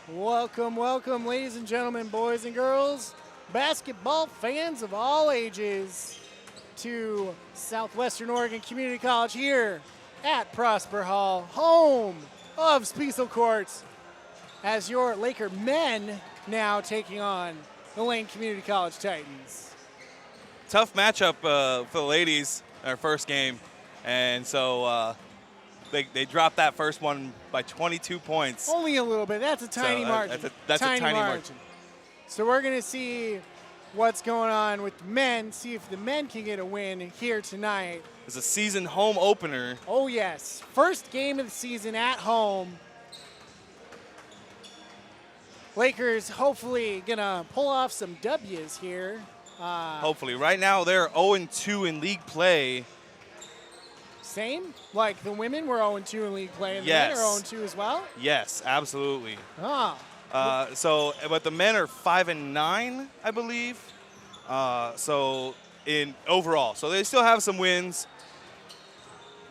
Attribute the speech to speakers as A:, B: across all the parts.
A: Welcome, welcome, ladies and gentlemen, boys and girls, basketball fans of all ages, to Southwestern Oregon Community College here at Prosper Hall, home of Speisel Courts, as your Laker men now taking on the Lane Community College Titans.
B: Tough matchup for the ladies, their first game, and so they dropped that first one by 22 points.
A: Only a little bit. That's a tiny margin.
B: That's a tiny margin.
A: So we're going to see what's going on with the men, see if the men can get a win here tonight.
B: It's a season home opener.
A: Oh, yes. First game of the season at home. Lakers hopefully going to pull off some W's here.
B: Hopefully. Right now they're 0-2 in league play.
A: Same? Like the women were 0-2 in league play, and
B: Yes.
A: the men are 0-2 as well?
B: Yes, absolutely.
A: Ah.
B: But the men are 5-9, I believe. So in overall, so they still have some wins.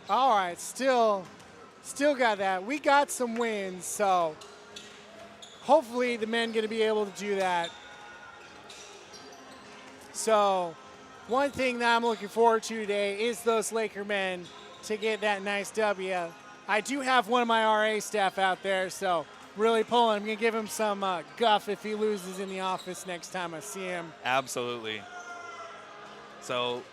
A: All right, still got that. We got some wins, so hopefully the men going to be able to do that. So one thing that I'm looking forward to today is those Laker men to get that nice W. I do have one of my RA staff out there, so really pulling. I'm going to give him some guff if he loses in the office next time I see him.
B: Absolutely. So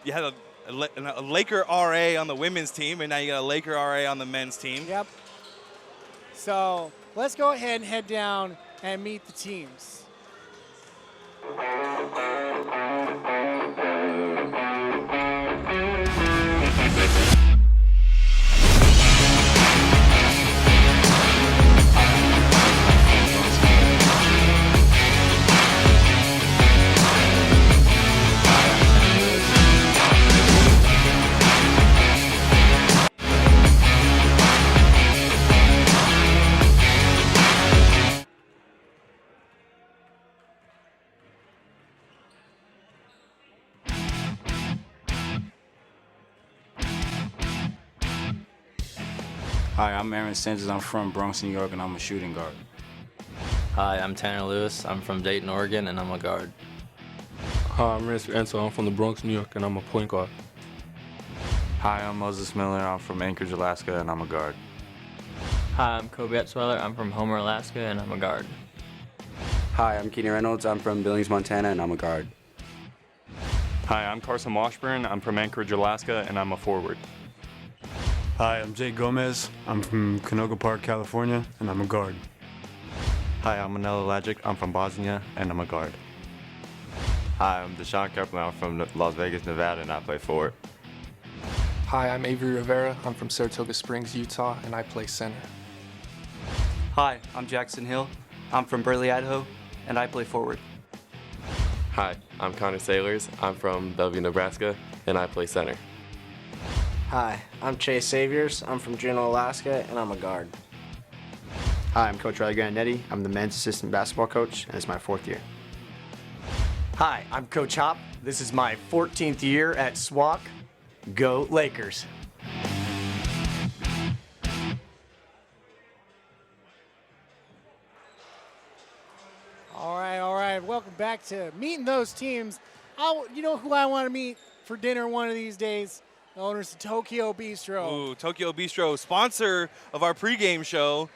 B: you had a Laker RA on the women's team, and now you got a Laker RA on the men's team.
A: Yep. So let's go ahead and head down and meet the teams.
C: Hi, I'm Aaron Sanchez. I'm from Bronx, New York, and I'm a shooting guard.
D: Hi, I'm Tanner Lewis. I'm from Dayton, Oregon, and I'm a guard.
E: Hi, I'm Ransom Ansel. I'm from the Bronx, New York, and I'm a point guard.
F: Hi, I'm Moses Miller. I'm from Anchorage, Alaska, and I'm a guard.
D: Hi, I'm Kobe Etzweller. I'm from Homer, Alaska, and I'm a guard.
G: Hi, I'm Keenan Reynolds. I'm from Billings, Montana, and I'm a guard.
H: Hi, I'm Carson Washburn. I'm from Anchorage, Alaska, and I'm a forward.
I: Hi, I'm Jay Gomez. I'm from Canoga Park, California, and I'm a guard.
J: Hi, I'm Manila Lagic. I'm from Bosnia, and I'm a guard.
K: Hi, I'm Deshaun Kepler. I'm from Las Vegas, Nevada, and I play forward.
L: Hi, I'm Avery Rivera. I'm from Saratoga Springs, Utah, and I play center.
M: Hi, I'm Jackson Hill. I'm from Burley, Idaho, and I play forward.
N: Hi, I'm Connor Sailors. I'm from Bellevue, Nebraska, and I play center.
O: Hi, I'm Chase Saviors. I'm from Juneau, Alaska, and I'm a guard.
P: Hi, I'm Coach Riley Grandetti. I'm the men's assistant basketball coach, and it's my 4th year.
Q: Hi, I'm Coach Hop. This is my 14th year at SWOCC. Go Lakers.
A: All right. Welcome back to meeting those teams. You know who I want to meet for dinner one of these days? The owners of Tokyo Bistro.
B: Ooh, Tokyo Bistro, sponsor of our pregame show.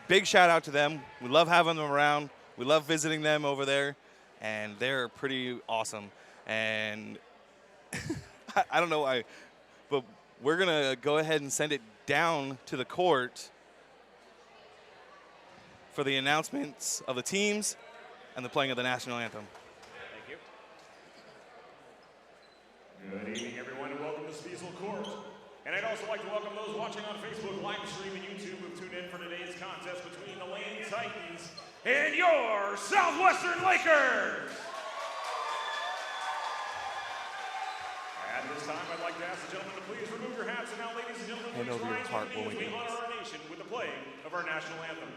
B: Big shout out to them. We love having them around. We love visiting them over there, and they're pretty awesome. And I don't know why, but we're going to go ahead and send it down to the court for the announcements of the teams and the playing of the national anthem.
R: Thank you. Good evening, everyone, and welcome to Speisel Court. And I'd also like to welcome those watching on Facebook, live stream, and YouTube who've tuned in for today's contest between the Lane Titans and your Southwestern Lakers. At this time, I'd like to ask the gentlemen to please remove your hats, and now, ladies and gentlemen, please rise with me as we honor our nation with the playing of our national anthem.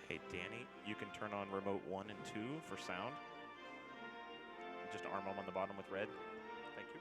S: Hey, Danny, you can turn on remote 1 and 2 for sound. Just arm them on the bottom with red. Thank you.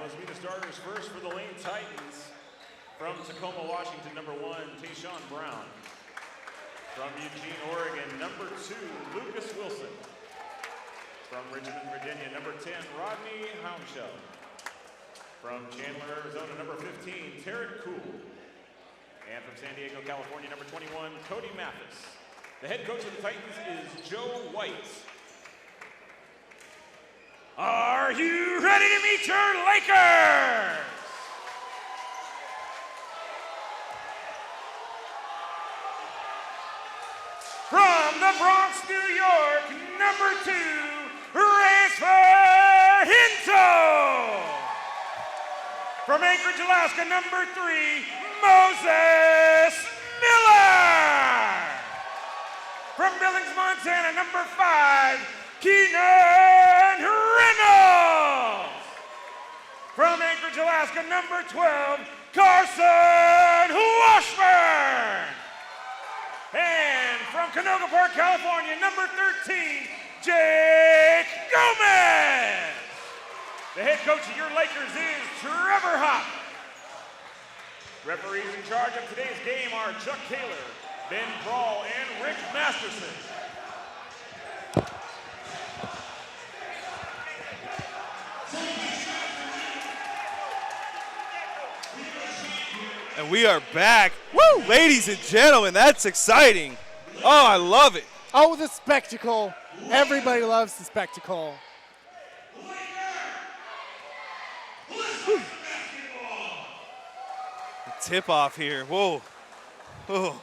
R: This will be the starters first for the Lane Titans. From Tacoma, Washington, number 1, Tayshawn Brown. From Eugene, Oregon, number 2, Lucas Wilson. From Richmond, Virginia, number 10, Rodney Hounshell. From Chandler, Arizona, number 15, Tarek Cool. And from San Diego, California, number 21, Cody Mathis. The head coach of the Titans is Joe White. Are you ready to meet your Lakers? From the Bronx, New York, number 2, Racer Hinto. From Anchorage, Alaska, number 3, Moses Miller. From Billings, Montana, number 5, Keenan Reynolds. From Anchorage, Alaska, number 12, Carson Washburn. And from Canoga Park, California, number 13, Jake Gomez. The head coach of your Lakers is Trevor Hop. Referees in charge of today's game are Chuck Kaler, Ben Brawl, and Rick Masterson.
B: And we are back. Woo! Ladies and gentlemen, that's exciting. Oh, I love it.
A: Oh, the spectacle. Everybody loves the spectacle.
B: The tip off here. Whoa. Oh.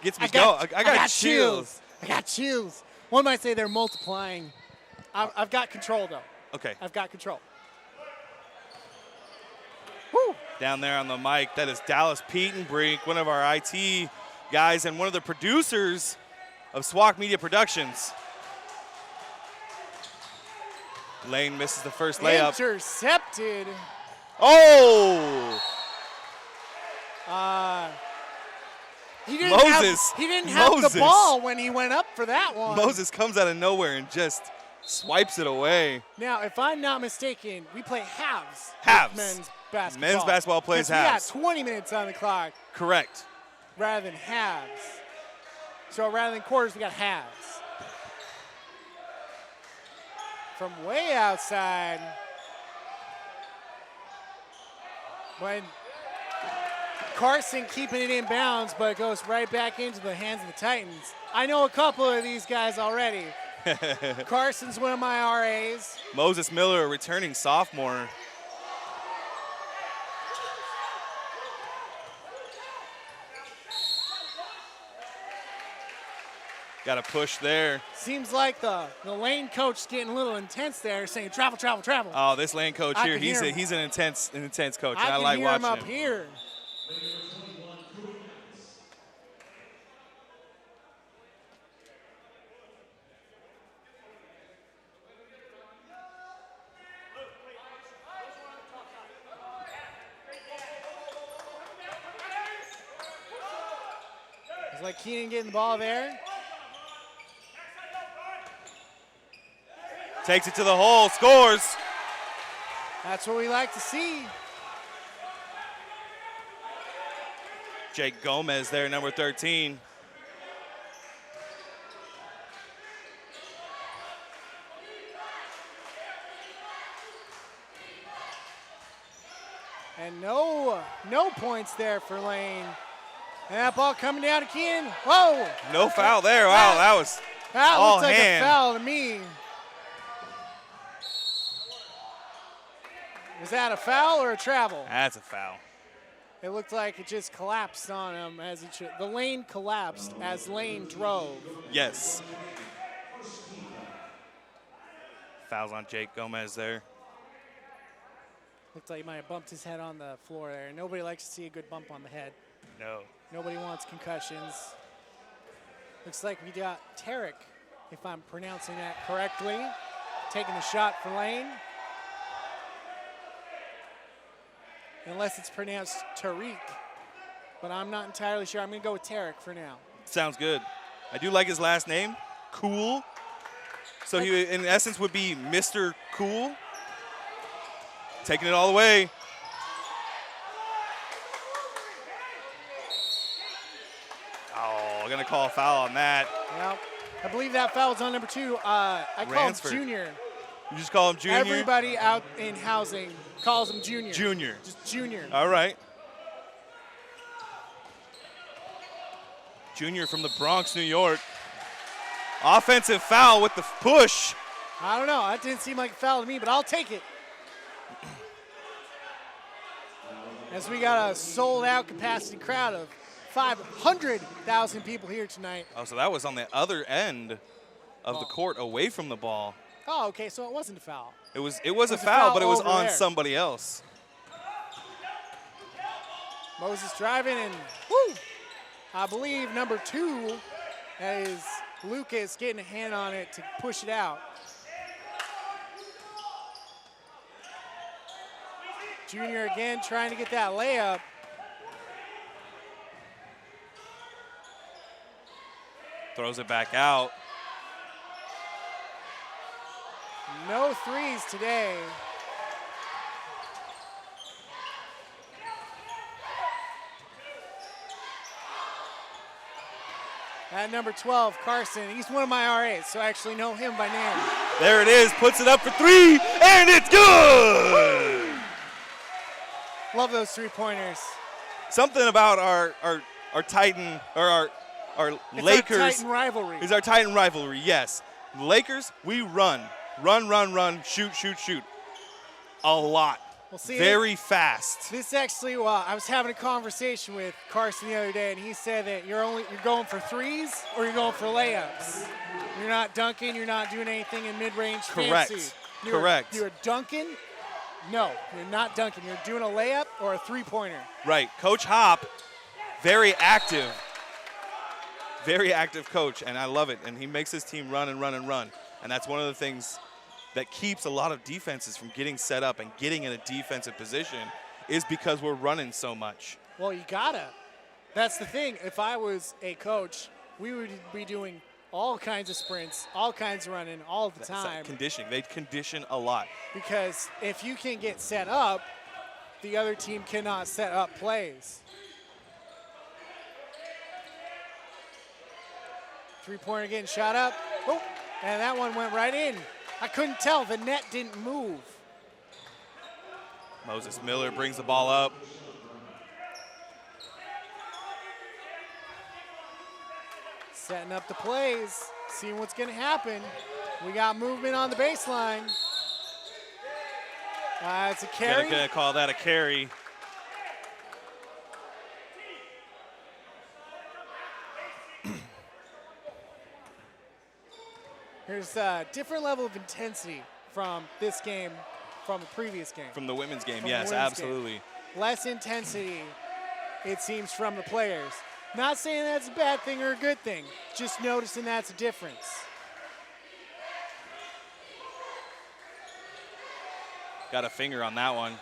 B: Gets me going. I got chills.
A: I got chills. One might say they're multiplying. I've got control, though.
B: Okay.
A: I've got control.
B: Down there on the mic, that is Dallas Petenbrink, one of our IT guys and one of the producers of SWOCC Media Productions. Lane misses the first layup.
A: Intercepted.
B: Oh!
A: He didn't have the ball when he went up for that one.
B: Moses comes out of nowhere and just swipes it away.
A: Now, if I'm not mistaken, we play halves.
B: Halves.
A: Men's basketball.
B: Men's basketball plays halves.
A: We got 20 minutes on the clock.
B: Correct.
A: Rather than halves. So rather than quarters, we got halves. From way outside. When Carson keeping it in bounds, but it goes right back into the hands of the Titans. I know a couple of these guys already. Carson's one of my RAs.
B: Moses Miller, a returning sophomore. Got a push there.
A: Seems like the lane coach is getting a little intense there, saying travel, travel, travel.
B: Oh, this lane coach here, he's an intense coach. I like watching him.
A: I can hear him up here. It's like Keenan getting the ball there.
B: Takes it to the hole, scores.
A: That's what we like to see.
B: Jake Gomez there, number 13.
A: And no points there for Lane. And that ball coming down to Keenan. Whoa!
B: No foul there. Wow, that was all
A: looks like
B: hand.
A: a foul to me. Is that a foul or a travel?
B: That's a foul.
A: It looked like it just collapsed on him as it should. The lane collapsed as Lane drove.
B: Yes. Fouls on Jake Gomez there.
A: Looked like he might have bumped his head on the floor there. Nobody likes to see a good bump on the head.
B: No.
A: Nobody wants concussions. Looks like we got Tarek, if I'm pronouncing that correctly, taking the shot for Lane. Unless it's pronounced Tariq, but I'm not entirely sure. I'm going to go with Tarek for now.
B: Sounds good. I do like his last name, Cool. So he, in essence, would be Mr. Cool. taking it all the way. Oh, going to call a foul on that.
A: Yep. I believe that foul was on number 2. I call him Junior.
B: You just call him Junior?
A: Everybody out in housing calls him Junior.
B: Junior.
A: Just Junior.
B: All right. Junior from the Bronx, New York. Offensive foul with the push.
A: I don't know. That didn't seem like a foul to me, but I'll take it. As we got a sold-out capacity crowd of 500,000 people here tonight.
B: Oh, so that was on the other end of the court, away from the ball.
A: Oh, okay, so it wasn't a foul.
B: It was a foul, but it was on
A: there.
B: somebody else.
A: Moses driving, and woo! I believe number 2 is Lucas getting a hand on it to push it out. Junior again trying to get that layup.
B: Throws it back out.
A: No threes today. At number 12, Carson. He's one of my RAs, so I actually know him by name.
B: There it is, puts it up for 3, and it's good!
A: Love those 3-pointers.
B: Something about our Titan, or our
A: It's
B: Lakers.
A: our Titan rivalry.
B: Is our Titan rivalry, yes. The Lakers, we run, shoot, shoot, shoot. A lot.
A: Well, see,
B: very fast.
A: This actually, I was having a conversation with Carson the other day, and he said that you're going for threes or you're going for layups. You're not dunking. You're not doing anything in mid-range.
B: Correct.
A: Fancy.
B: Correct.
A: You're dunking. No, you're not dunking. You're doing a layup or a 3-pointer.
B: Right. Coach Hop, very active coach, and I love it. And he makes his team run and run and run. And that's one of the things that keeps a lot of defenses from getting set up and getting in a defensive position is because we're running so much.
A: Well, you gotta. That's the thing. If I was a coach, we would be doing all kinds of sprints, all kinds of running all the time.
B: Conditioning. They condition a lot.
A: Because if you can get set up, the other team cannot set up plays. 3-pointer getting shot up. Oh, and that one went right in. I couldn't tell. The net didn't move.
B: Moses Miller brings the ball up.
A: Setting up the plays, seeing what's going to happen. We got movement on the baseline. It's a carry.
B: Gonna call that a carry.
A: There's a different level of intensity from this game, from the previous game.
B: From the women's game,
A: From
B: yes,
A: the women's
B: absolutely.
A: game. Less intensity, it seems, from the players. Not saying that's a bad thing or a good thing, just noticing that's a difference.
B: Got a finger on that one.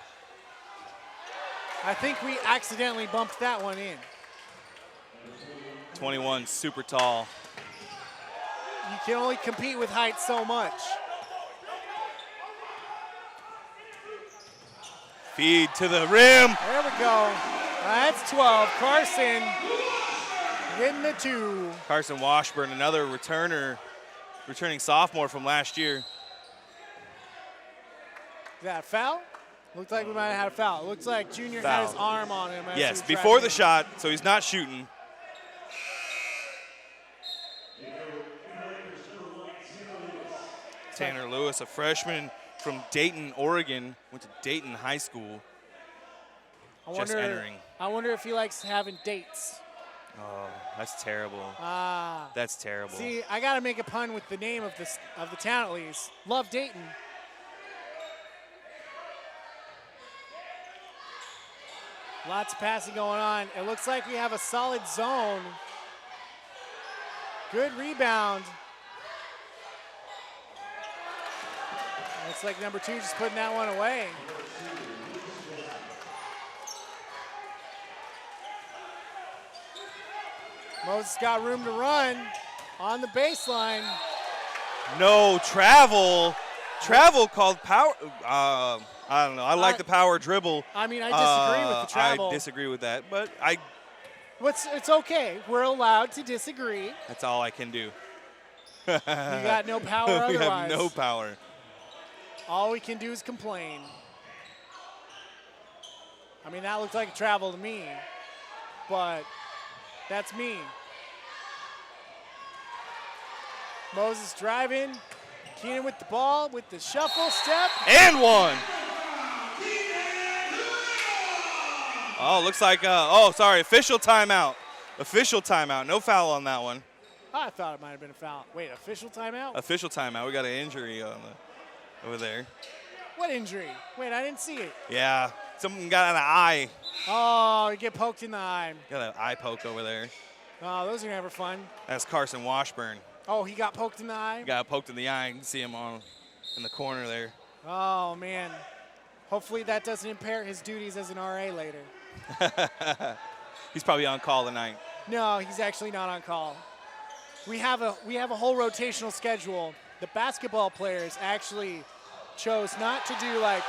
A: I think we accidentally bumped that one in.
B: 21, super tall.
A: You can only compete with height so much.
B: Feed to the rim.
A: There we go. That's 12. Carson getting the 2.
B: Carson Washburn, another returning sophomore from last year.
A: Is that a foul? Looked like we might have had a foul. It looks like Junior had his arm on him. As
B: Yes,
A: he was
B: before the
A: driving.
B: shot, so he's not shooting. Tanner Lewis, a freshman from Dayton, Oregon, went to Dayton High School. Just entering.
A: I wonder if he likes having dates.
B: Oh, that's terrible. That's terrible.
A: See, I got to make a pun with the name of the town at least. Love Dayton. Lots of passing going on. It looks like we have a solid zone. Good rebound. Looks like number 2 just putting that one away. Moses got room to run on the baseline.
B: No travel. Travel called power. I don't know. I like the power dribble.
A: I mean, I disagree with the travel.
B: I disagree with that, but
A: It's okay. We're allowed to disagree.
B: that's all I can do.
A: You got no power otherwise.
B: We have no power.
A: All we can do is complain. I mean, that looked like a travel to me, but that's me. Moses driving. Keenan with the ball, with the shuffle step.
B: And one. Oh, looks like, official timeout. Official timeout. No foul on that one.
A: I thought it might have been a foul. Wait, official timeout?
B: Official timeout. We got an injury over there.
A: What injury? Wait, I didn't see it.
B: Yeah, someone got an eye.
A: Oh, you get poked in the eye.
B: Got an eye poke over there.
A: Oh, those are never fun.
B: That's Carson Washburn.
A: Oh, he got poked in the eye?
B: Got poked in the eye. You can see him in the corner there.
A: Oh, man. Hopefully that doesn't impair his duties as an RA later.
B: He's probably on call tonight.
A: No, he's actually not on call. We have a whole rotational schedule. The basketball players actually chose not to do like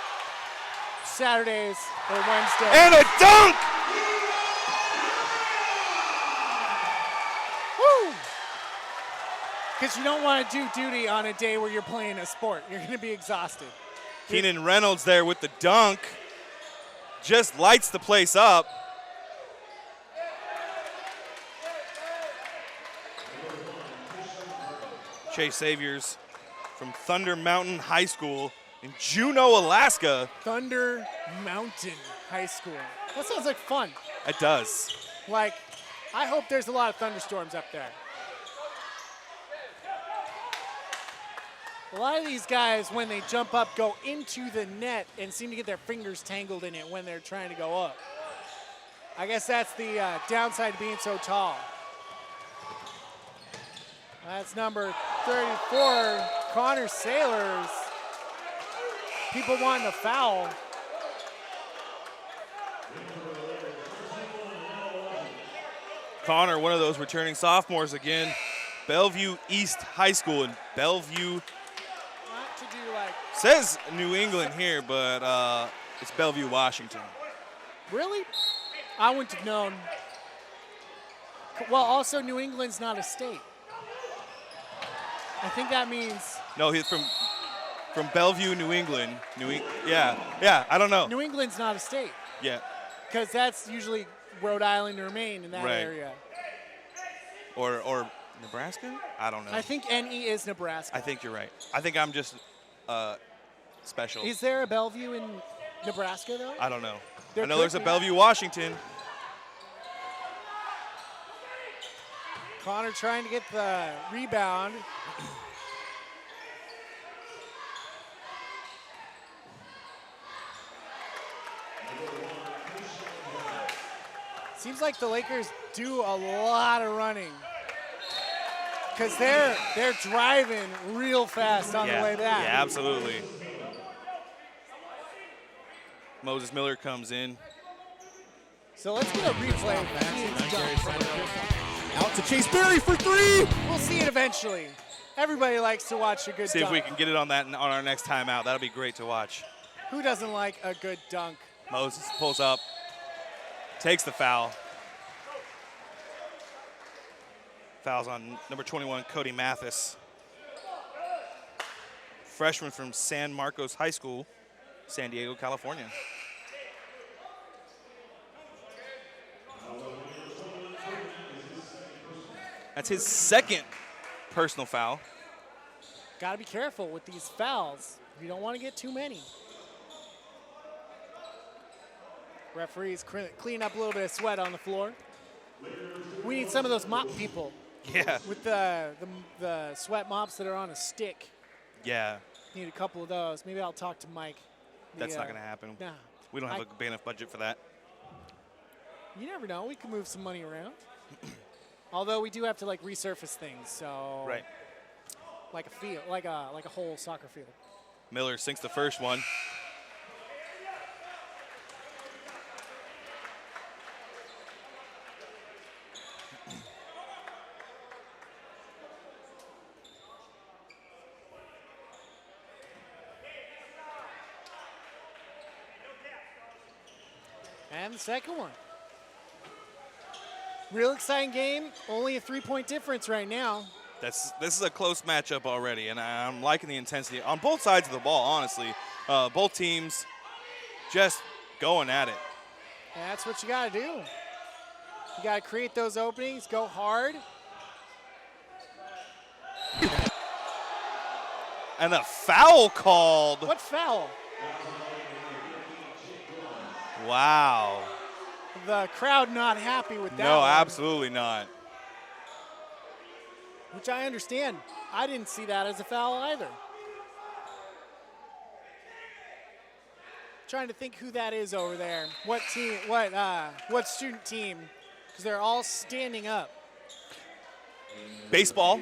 A: Saturdays or Wednesdays.
B: And a dunk!
A: Woo! Because you don't want to do duty on a day where you're playing a sport. You're going to be exhausted.
B: Keenan Reynolds there with the dunk. Just lights the place up. Chase Saviors from Thunder Mountain High School in Juneau, Alaska.
A: Thunder Mountain High School. That sounds like fun.
B: It does.
A: Like, I hope there's a lot of thunderstorms up there. A lot of these guys, when they jump up, go into the net and seem to get their fingers tangled in it when they're trying to go up. I guess that's the downside of being so tall. That's number 34, Connor Sailors. People wanting a foul.
B: Connor, one of those returning sophomores again. Bellevue East High School in Bellevue. Says New England here, but it's Bellevue, Washington.
A: Really? I wouldn't have known. Well, also New England's not a state. I think that means.
B: No, he's from Bellevue, New England. Yeah. I don't know.
A: New England's not a state.
B: Yeah.
A: Because that's usually Rhode Island or Maine in that
B: Right.
A: area.
B: Or Nebraska? I don't know.
A: I think NE is Nebraska.
B: I think you're right. I think I'm just special.
A: Is there a Bellevue in Nebraska though?
B: I don't know.
A: There
B: I know
A: could
B: there's a
A: be.
B: Bellevue, Washington.
A: Connor trying to get the rebound. Seems like the Lakers do a lot of running because they're driving real fast on the way back.
B: Yeah, absolutely. Moses Miller comes in.
A: So let's get a replay of Keenan's dunk.
T: Out to Chase Berry for three.
A: We'll see it eventually. Everybody likes to watch a good
B: See
A: dunk.
B: if we can get it on our next timeout. That'll be great to watch.
A: Who doesn't like a good dunk?
B: Moses pulls up, takes the foul. Fouls on number 21, Cody Mathis. Freshman from San Marcos High School, San Diego, California. That's his second personal foul.
A: Got to be careful with these fouls. You don't want to get too many. Referees clean up a little bit of sweat on the floor. We need some of those mop people.
B: Yeah.
A: With the sweat mops that are on a stick.
B: Yeah.
A: Need a couple of those. Maybe I'll talk to Mike.
B: That's not going to happen.
A: Nah.
B: We don't have a big enough budget for that.
A: You never know. We can move some money around. Although we do have to like resurface things, so
B: Right.
A: like a field, like a whole soccer field.
B: Miller sinks the first one.
A: And the second one. Real exciting game. Only a 3-point difference right now.
B: This is a close matchup already, and I'm liking the intensity on both sides of the ball, honestly. Both teams just going at it.
A: And that's what you got to do. You got to create those openings, go hard.
B: And a foul called.
A: What foul?
B: Wow.
A: The crowd not happy with that.
B: No,
A: one,
B: absolutely not.
A: which I understand. I didn't see that as a foul either. Trying to think who that is over there. What team? What student team? Because they're all standing up.
B: Baseball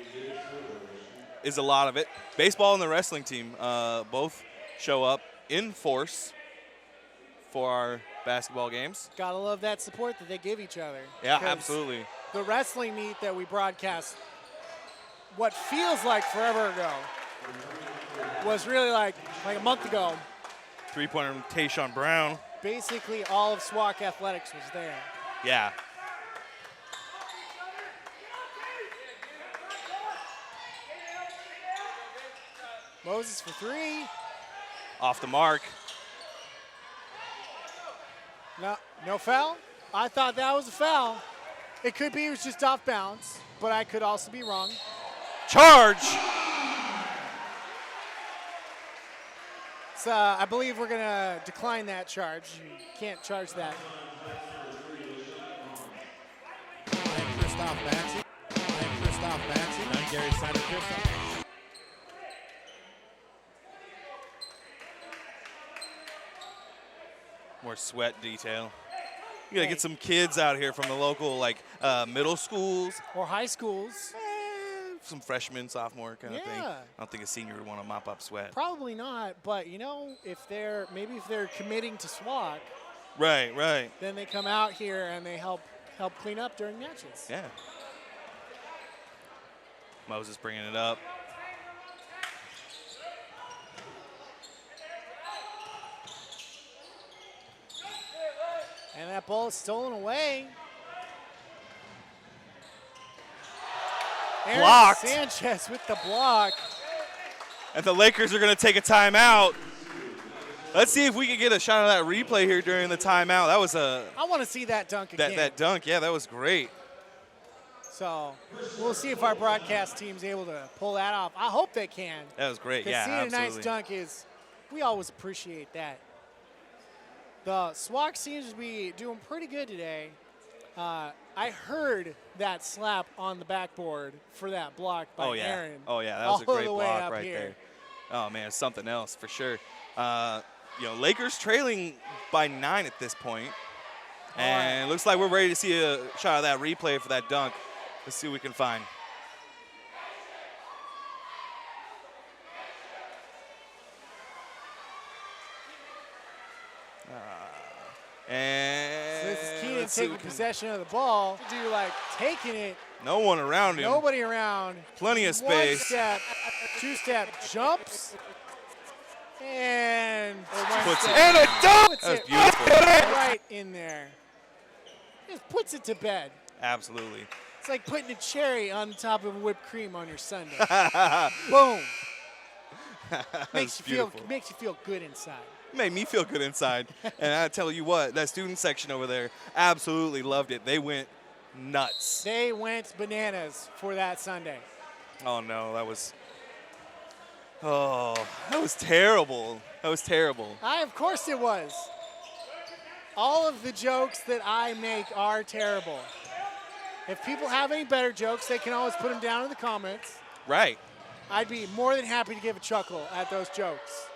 B: is a lot of it. Baseball and the wrestling team both show up in force for our basketball games.
A: Gotta love that support that they give each other.
B: Yeah, absolutely.
A: The wrestling meet that we broadcast, what feels like forever ago, was really like a month ago.
B: Three-pointer from Tayshawn Brown.
A: Basically all of SWOCC athletics was there.
B: Yeah.
A: Moses for three.
B: Off the mark.
A: No foul? I thought that was a foul. It could be it was just off bounds, but I could also be wrong.
B: Charge!
A: So I believe we're gonna decline that charge. You can't charge that.
T: Christoph Maxey. And Gary Simon Christoph.
B: More sweat detail. You gotta get some kids out here from the local middle schools.
A: Or high schools.
B: Some freshman, sophomore kind of thing.
A: Yeah.
B: I don't think a senior would want to mop up sweat.
A: Probably not, but if they're committing to SWOCC,
B: Right.
A: then they come out here and they help clean up during matches.
B: Yeah. Moses bringing it up.
A: And that ball is stolen away.
B: Blocked.
A: Sanchez with the block.
B: And the Lakers are going to take a timeout. Let's see if we can get a shot of that replay here during the timeout. That was
A: I want to see that dunk again.
B: that dunk. Yeah, that was great.
A: So we'll see if our broadcast team's able to pull that off. I hope they can.
B: That was great. Yeah,
A: seeing
B: absolutely.
A: a nice dunk we always appreciate that. The SWOCC seems to be doing pretty good today. I heard that slap on the backboard for that block by Aaron.
B: Oh, yeah, that was a great
A: the way
B: block
A: up
B: right
A: here.
B: there. Oh, man, something else for sure. Lakers trailing by 9 at this point. And it looks like we're ready to see a shot of that replay for that dunk. Let's see what we can find. And
A: so this is Keenan taking possession of the ball. Taking it.
B: No one around him.
A: Nobody around.
B: Plenty of space.
A: 1 step, 2-step jumps. And
B: puts it. And a dunk! That was beautiful.
A: Right in there. Just puts it to bed.
B: Absolutely.
A: It's like putting a cherry on top of whipped cream on your sundae. Boom. Makes you feel good inside.
B: Made me feel good inside. And I tell you what, that student section over there absolutely loved it. They went nuts.
A: They went bananas for that Sunday.
B: Oh no, that was terrible. That was terrible.
A: Of course it was. All of the jokes that I make are terrible. If people have any better jokes, they can always put them down in the comments.
B: Right.
A: I'd be more than happy to give a chuckle at those jokes.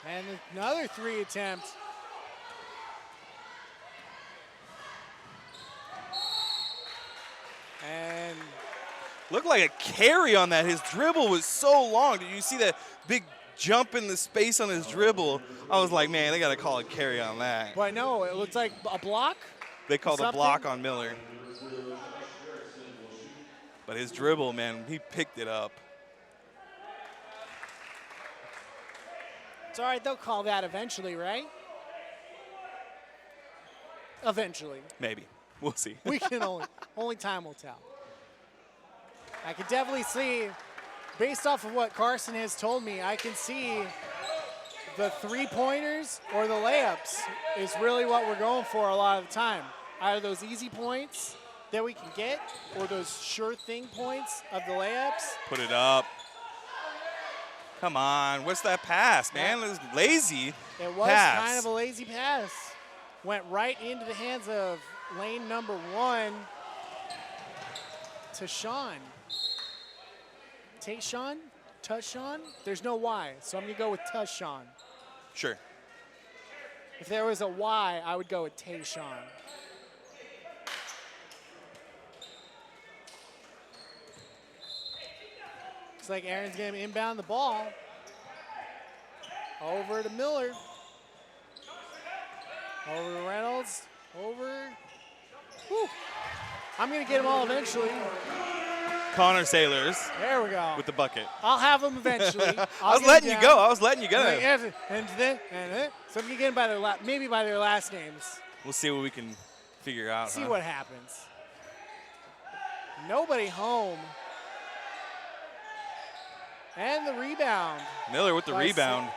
A: And another 3 attempt. And
B: looked like a carry on that. His dribble was so long. Did you see that big jump in the space on his dribble? I was like, man, they got to call a carry on that.
A: But no, it looks like a block.
B: They called a block on Miller. But his dribble, man, he picked it up.
A: It's all right. They'll call that eventually, right? Eventually.
B: Maybe. We'll see.
A: We can only time will tell. I can definitely see, based off of what Carson has told me, I can see the three-pointers or the layups is really what we're going for a lot of the time. Either those easy points that we can get or those sure thing points of the layups.
B: Put it up. Come on. What's that pass, man? It was lazy.
A: It was
B: pass.
A: kind of a lazy pass. Went right into the hands of lane number 1 to Sean. Tayshawn? Tushawn? There's no Y, so I'm going to go with Tushawn.
B: Sure.
A: If there was a Y, I would go with Tayshawn. Looks like Aaron's going to inbound the ball. Over to Miller. Over to Reynolds. Over. Whew. I'm going to get them all eventually.
B: Connor Sailors.
A: There we go.
B: With the bucket.
A: I'll have them eventually.
B: I was letting you go. I was letting you go.
A: And then, so I'm going to get them by maybe by their last names.
B: We'll see what we can figure out.
A: See what happens. Nobody home. And the rebound.
B: Miller with the rebound.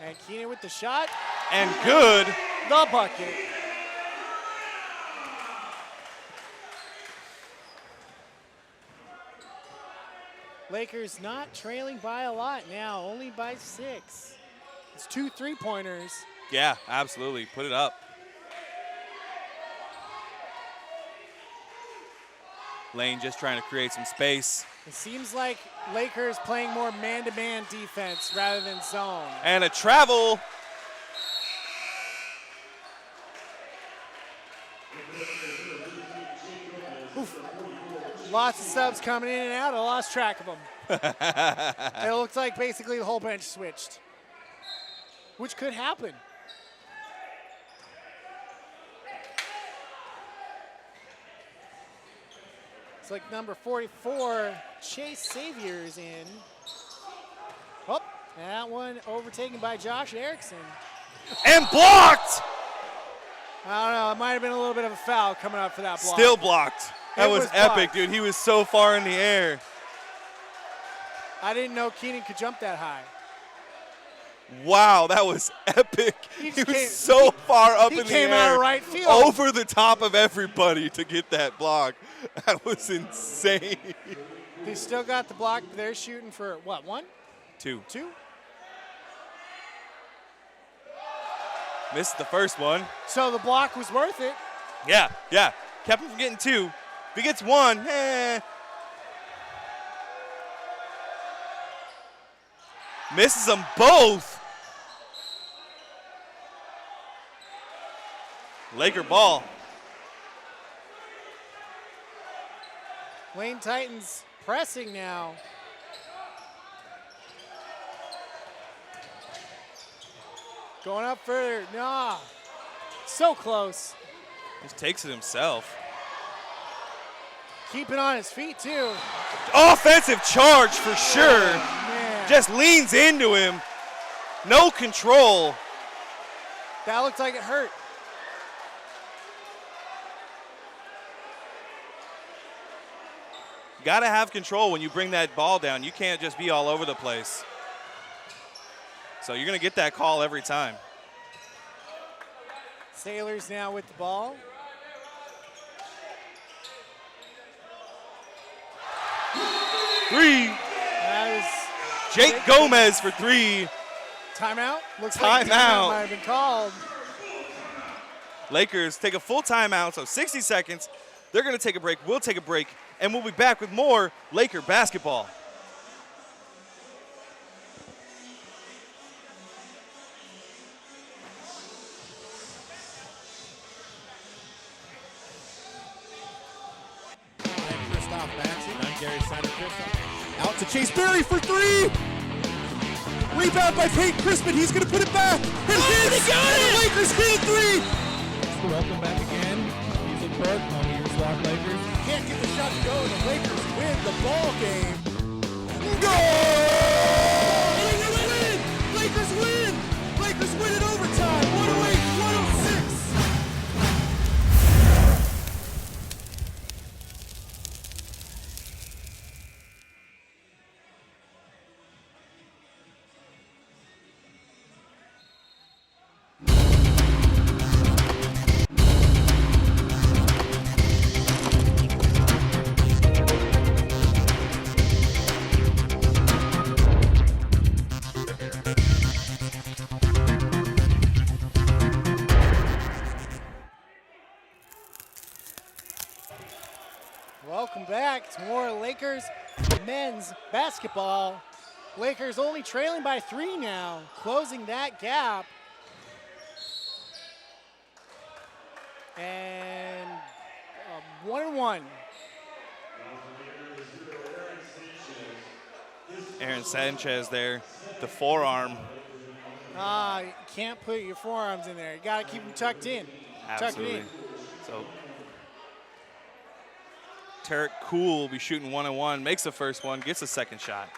A: And Keenan with the shot.
B: And good.
A: The bucket. Lakers not trailing by a lot now, only by 6. It's 2 3-pointers.
B: Yeah, absolutely. Put it up. Lane just trying to create some space.
A: It seems like Lakers playing more man-to-man defense rather than zone.
B: And a travel.
A: Oof. Lots of subs coming in and out. I lost track of them. It looks like basically the whole bench switched, which could happen. It's like number 44, Chase Xavier is in. Oh, that one overtaken by Josh Erickson.
B: And blocked!
A: I don't know, it might have been a little bit of a foul coming up for that block.
B: Still blocked. That was epic, dude. He was so far in the air.
A: I didn't know Keenan could jump that high.
B: Wow, that was epic. He was so far up in the air.
A: He came out of right field.
B: Over the top of everybody to get that block. That was insane.
A: They still got the block. They're shooting for, what, 1?
B: 2.
A: 2?
B: Missed the first one.
A: So the block was worth it.
B: Yeah. Kept him from getting 2. If he gets 1, Misses them both. Laker ball.
A: Lane Titans pressing now. Going up further. Nah. So close.
B: Just takes it himself.
A: Keeping on his feet, too.
B: Offensive charge for sure. Just leans into him. No control.
A: That looked like it hurt.
B: Got to have control when you bring that ball down. You can't just be all over the place. So you're going to get that call every time.
A: Sailors now with the ball.
B: Three.
A: That is
B: Jake Gomez for 3.
A: Timeout? Looks like timeout might have been called.
B: Lakers take a full timeout, so 60 seconds. They're going to take a break. We'll take a break, and we'll be back with more Laker basketball.
T: Out to Chase Berry for 3. Rebound by Peyton Crispin. He's going to put it back. And he got it! The Lakers hit a 3. Welcome back again. Music Court, home of your SWOCC Lakers. Can't get the shot to go, and the Lakers win the ball game. Goal! Lakers win! Lakers win in overtime, 108-106. Welcome back to more Lakers men's basketball. Lakers only trailing by 3 now, closing that gap. And 1-1.
B: Aaron Sanchez there, the forearm.
A: You can't put your forearms in there. You got to keep them tucked in.
B: Absolutely.
A: Tucked in.
B: So Tarek Cool will be shooting 1-1, makes the first one, gets the second shot.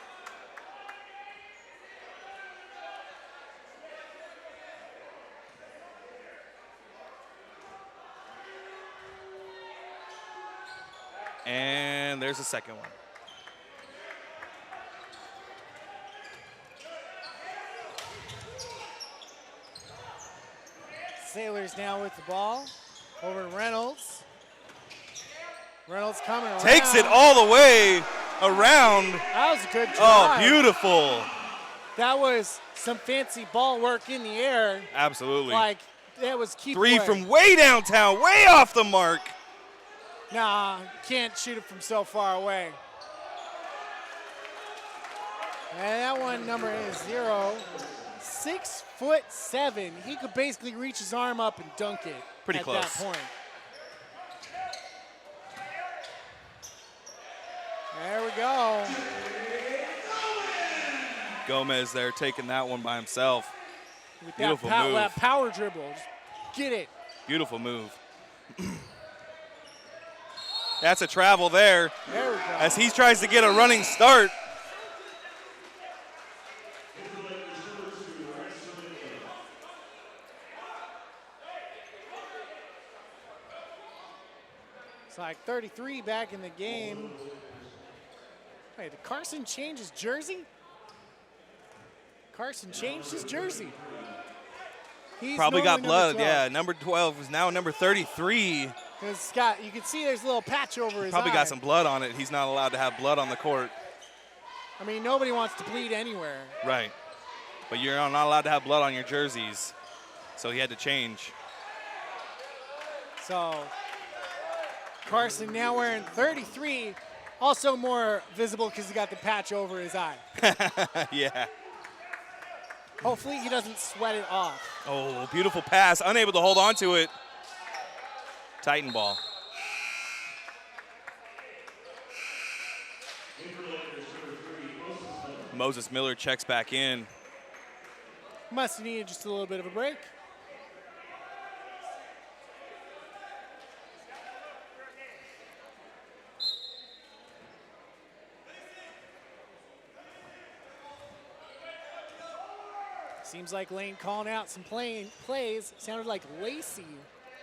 B: And there's the second one.
A: Sailors now with the ball. Over to Reynolds. Reynolds coming around.
B: Takes it all the way around.
A: That was a good drive.
B: Oh, beautiful.
A: That was some fancy ball work in the air.
B: Absolutely.
A: Like, that was keep
B: 3
A: away.
B: from way downtown, way off the mark.
A: Nah, can't shoot it from so far away. And that one number is 0. 6'7". He could basically reach his arm up and dunk it.
B: Pretty close.
A: At that point. There we go.
B: Gomez there taking that one by himself.
A: With
B: Beautiful
A: that
B: move.
A: That power dribble. Just get it.
B: Beautiful move. That's a travel there.
A: There we go.
B: As he tries to get a running start.
A: It's like 33 back in the game. Wait, did Carson change his jersey? Carson changed his jersey. He's
B: Probably got
A: normally
B: blood,
A: number 12.
B: yeah. Number 12 is now number 33.
A: Because Scott, you can see there's a little patch over his
B: Probably
A: eye.
B: got some blood on it. He's not allowed to have blood on the court.
A: I mean, nobody wants to bleed anywhere.
B: Right. But you're not allowed to have blood on your jerseys. So he had to change.
A: So Carson now wearing 33, also more visible because he got the patch over his eye.
B: Yeah.
A: Hopefully he doesn't sweat it off.
B: Oh, beautiful pass. Unable to hold on to it. Titan ball. Moses Miller checks back in.
A: Must have needed just a little bit of a break. Seems like Lane calling out some plays. Sounded like Lacey.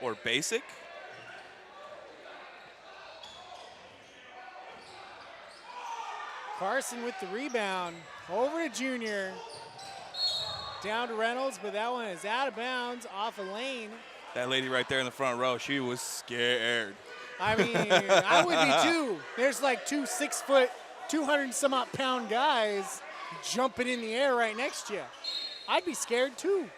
B: Or basic.
A: Carson with the rebound. Over to Junior. Down to Reynolds, but that one is out of bounds off of Lane.
B: That lady right there in the front row, she was scared.
A: I mean, I would be too. There's like 2 6-foot, 200-some-odd-pound guys jumping in the air right next to you. I'd be scared too.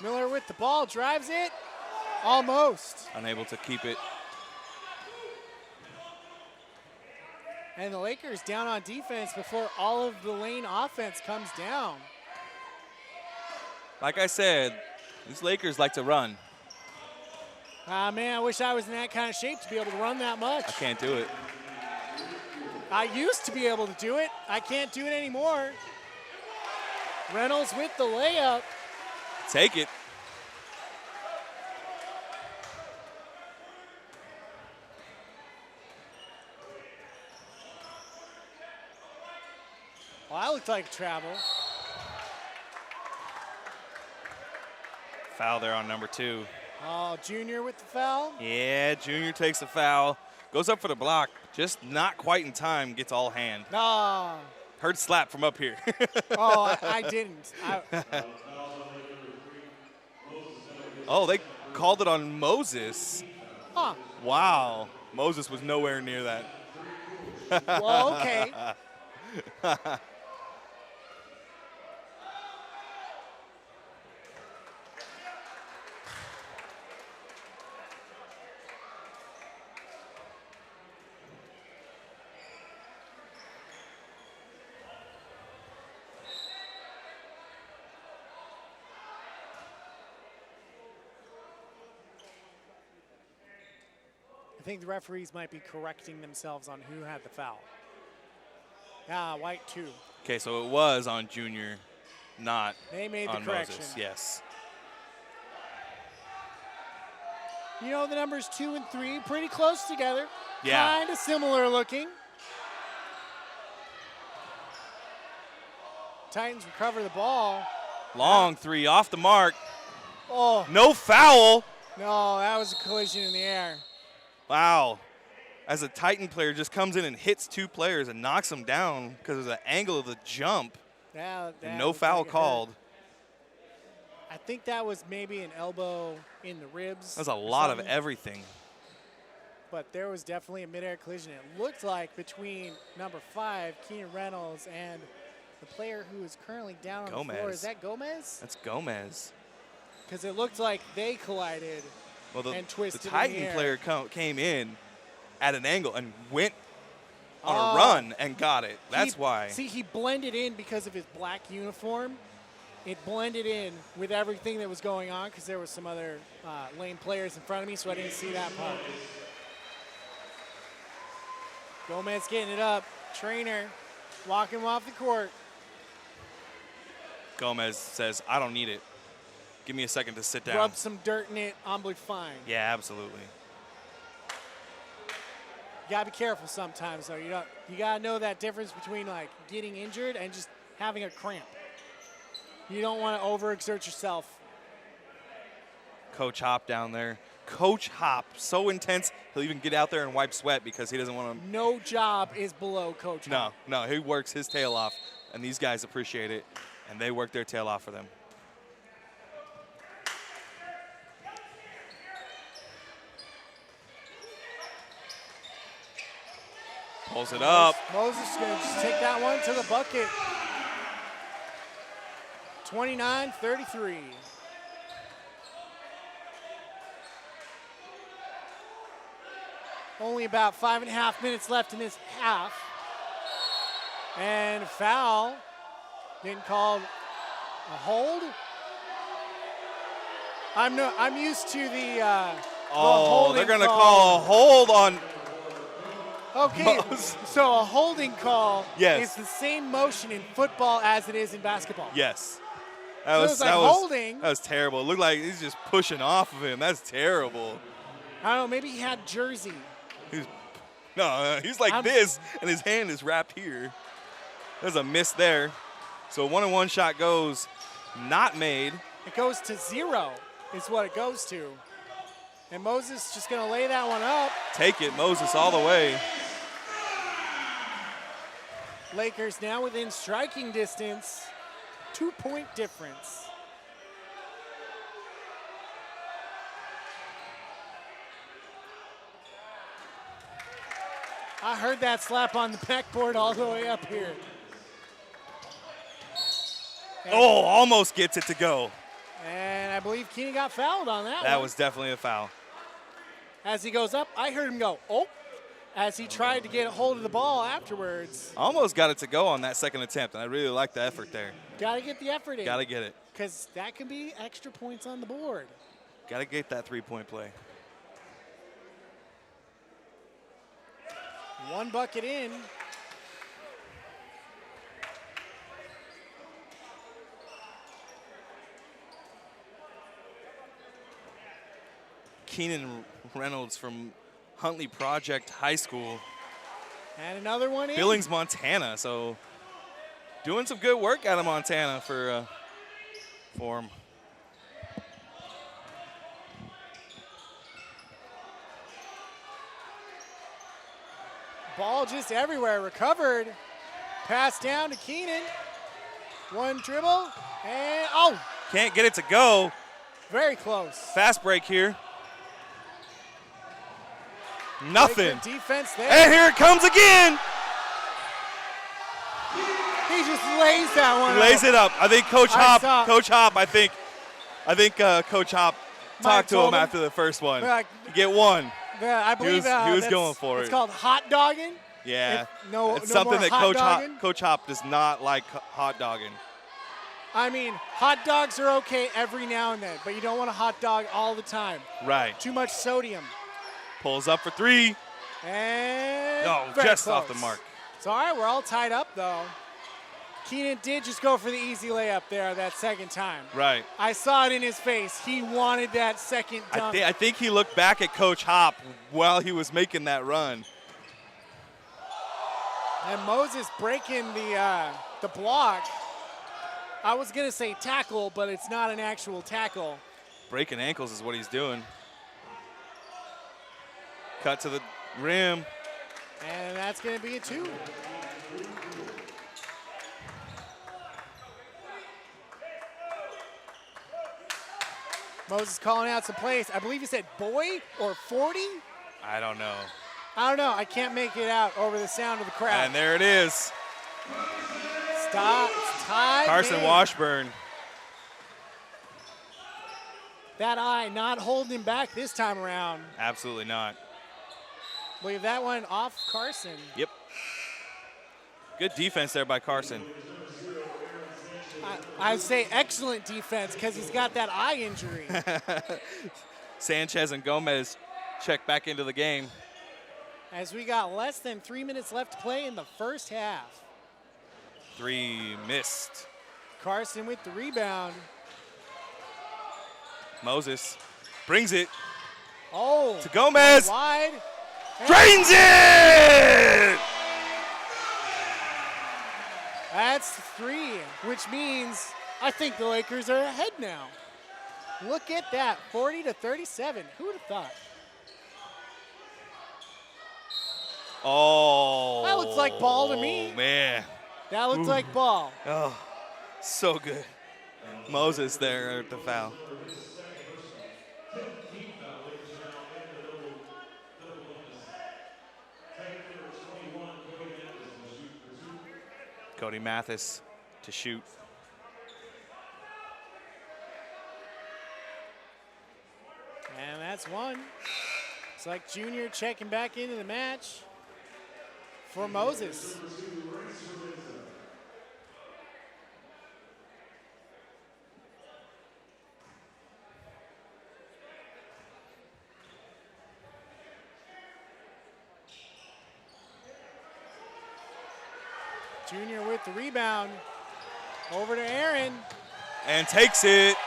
A: Miller with the ball, drives it. Almost.
B: Unable to keep it.
A: And the Lakers down on defense before all of the Lane offense comes down.
B: Like I said, these Lakers like to run.
A: Man, I wish I was in that kind of shape to be able to run that much.
B: I can't do it.
A: I used to be able to do it. I can't do it anymore. Reynolds with the layup.
B: Take it.
A: Well, that looked like travel.
B: Foul there on number 2.
A: Oh, Junior with the foul.
B: Yeah, Junior takes the foul. Goes up for the block. Just not quite in time. Gets all hand.
A: No.
B: Heard slap from up here.
A: Oh, I didn't.
B: Oh, they called it on Moses.
A: Huh.
B: Wow. Moses was nowhere near that.
A: Well, okay. I think the referees might be correcting themselves on who had the foul. White 2.
B: Okay, so it was on Junior, not
A: They made
B: on
A: the correction.
B: Moses. Yes.
A: You know, the numbers 2 and 3 pretty close together.
B: Yeah.
A: Kind of similar looking. Titans recover the ball.
B: Long 3 off the mark.
A: Oh.
B: No foul.
A: No, that was a collision in the air.
B: Wow. As a Titan player just comes in and hits 2 players and knocks them down because of the angle of the jump.
A: That
B: And no foul called.
A: I think that was maybe an elbow in the ribs.
B: That was a lot of everything.
A: But there was definitely a midair collision. It looked like between number 5, Keenan Reynolds, and the player who is currently down on the floor. Is that Gomez?
B: That's Gomez.
A: Because it looked like they collided and twisted
B: the Titan
A: in the air.
B: player came in at an angle and went on a run and got it. That's why.
A: See, he blended in because of his black uniform. It blended in with everything that was going on because there was some other lane players in front of me, so I didn't see that part. Gomez getting it up. Trainer walking him off the court.
B: Gomez says, I don't need it. Give me a second to sit down.
A: Rub some dirt in it, I'm fine.
B: Yeah, absolutely.
A: You gotta be careful sometimes, though. You gotta know that difference between like getting injured and just having a cramp. You don't want to overexert yourself.
B: Coach Hop down there. Coach Hop, so intense, he'll even get out there and wipe sweat because he doesn't want to.
A: No job is below Coach Hop.
B: No, he works his tail off, and these guys appreciate it, and they work their tail off for them. Pulls it up.
A: Moses is going to just take that one to the bucket. 29-33. Only about 5.5 minutes left in this half. And foul. Getting called a hold. I'm used to the
B: they're going to call a hold on.
A: Okay, so a holding call
B: Yes.
A: is the same motion in football as it is in basketball.
B: Yes.
A: That holding.
B: That was terrible. It looked like he's just pushing off of him. That's terrible.
A: I don't know, maybe he had jersey.
B: He's like this, and his hand is wrapped here. There's a miss there. So 1-and-1 shot goes, not made.
A: It goes to 0 is what it goes to. And Moses just going to lay that one up.
B: Take it, Moses, all the way.
A: Lakers now within striking distance. 2-point difference. I heard that slap on the backboard all the way up here.
B: Almost gets it to go.
A: And I believe Keenan got fouled on that one.
B: That was definitely a foul.
A: As he goes up, I heard him go, oh, as he tried to get a hold of the ball afterwards.
B: Almost got it to go on that second attempt, and I really like the effort there.
A: Got to get the effort in.
B: Got to get it.
A: Because that can be extra points on the board.
B: Got to get that three-point play.
A: One bucket in.
B: Keenan Reynolds from Huntley Project High School.
A: And another one in.
B: Billings, Montana. So doing some good work out of Montana for him.
A: Ball just everywhere. Recovered. Pass down to Keenan. One dribble. And, oh!
B: Can't get it to go.
A: Very close.
B: Fast break here. Nothing.
A: Defense there.
B: And here it comes again.
A: He just lays that one.
B: He lays it up. I think Coach Hop. I think Coach Hop talked to him after the first one. You get one.
A: I believe
B: he was going for it.
A: It's called hot dogging.
B: Yeah.
A: It's
B: something that Coach Hop does not like hot dogging.
A: I mean, hot dogs are okay every now and then, but you don't want a hot dog all the time.
B: Right.
A: Too much sodium.
B: Pulls up for three.
A: And
B: just
A: close.
B: off the mark.
A: It's all right. We're all tied up, though. Keenan did just go for the easy layup there that second time.
B: Right.
A: I saw it in his face. He wanted that second dunk.
B: I think he looked back at Coach Hop while he was making that run.
A: And Moses breaking the block. I was going to say tackle, but it's not an actual tackle.
B: Breaking ankles is what he's doing. Cut to the rim.
A: And that's going to be a 2. Moses calling out some plays. I believe he said boy or 40?
B: I don't know.
A: I can't make it out over the sound of the crowd.
B: And there it is.
A: Stop. It's tied.
B: Carson Washburn.
A: That eye not holding him back this time around.
B: Absolutely not.
A: Leave that one off Carson.
B: Yep. Good defense there by Carson.
A: I'd say excellent defense because he's got that eye injury.
B: Sanchez and Gomez check back into the game.
A: As we got less than 3 minutes left to play in the first half.
B: 3 missed.
A: Carson with the rebound.
B: Moses brings it.
A: Oh.
B: To Gomez.
A: Wide.
B: Drains it!
A: That's 3, which means I think the Lakers are ahead now. Look at that, 40-37. Who would have thought?
B: Oh.
A: That looks like ball to me.
B: Man.
A: That looks like ball.
B: Oh, so good. Moses there at the foul. Cody Mathis to shoot.
A: And that's one. It's like Junior checking back into the match for Moses. Junior with the rebound. Over to Aaron.
B: And takes it.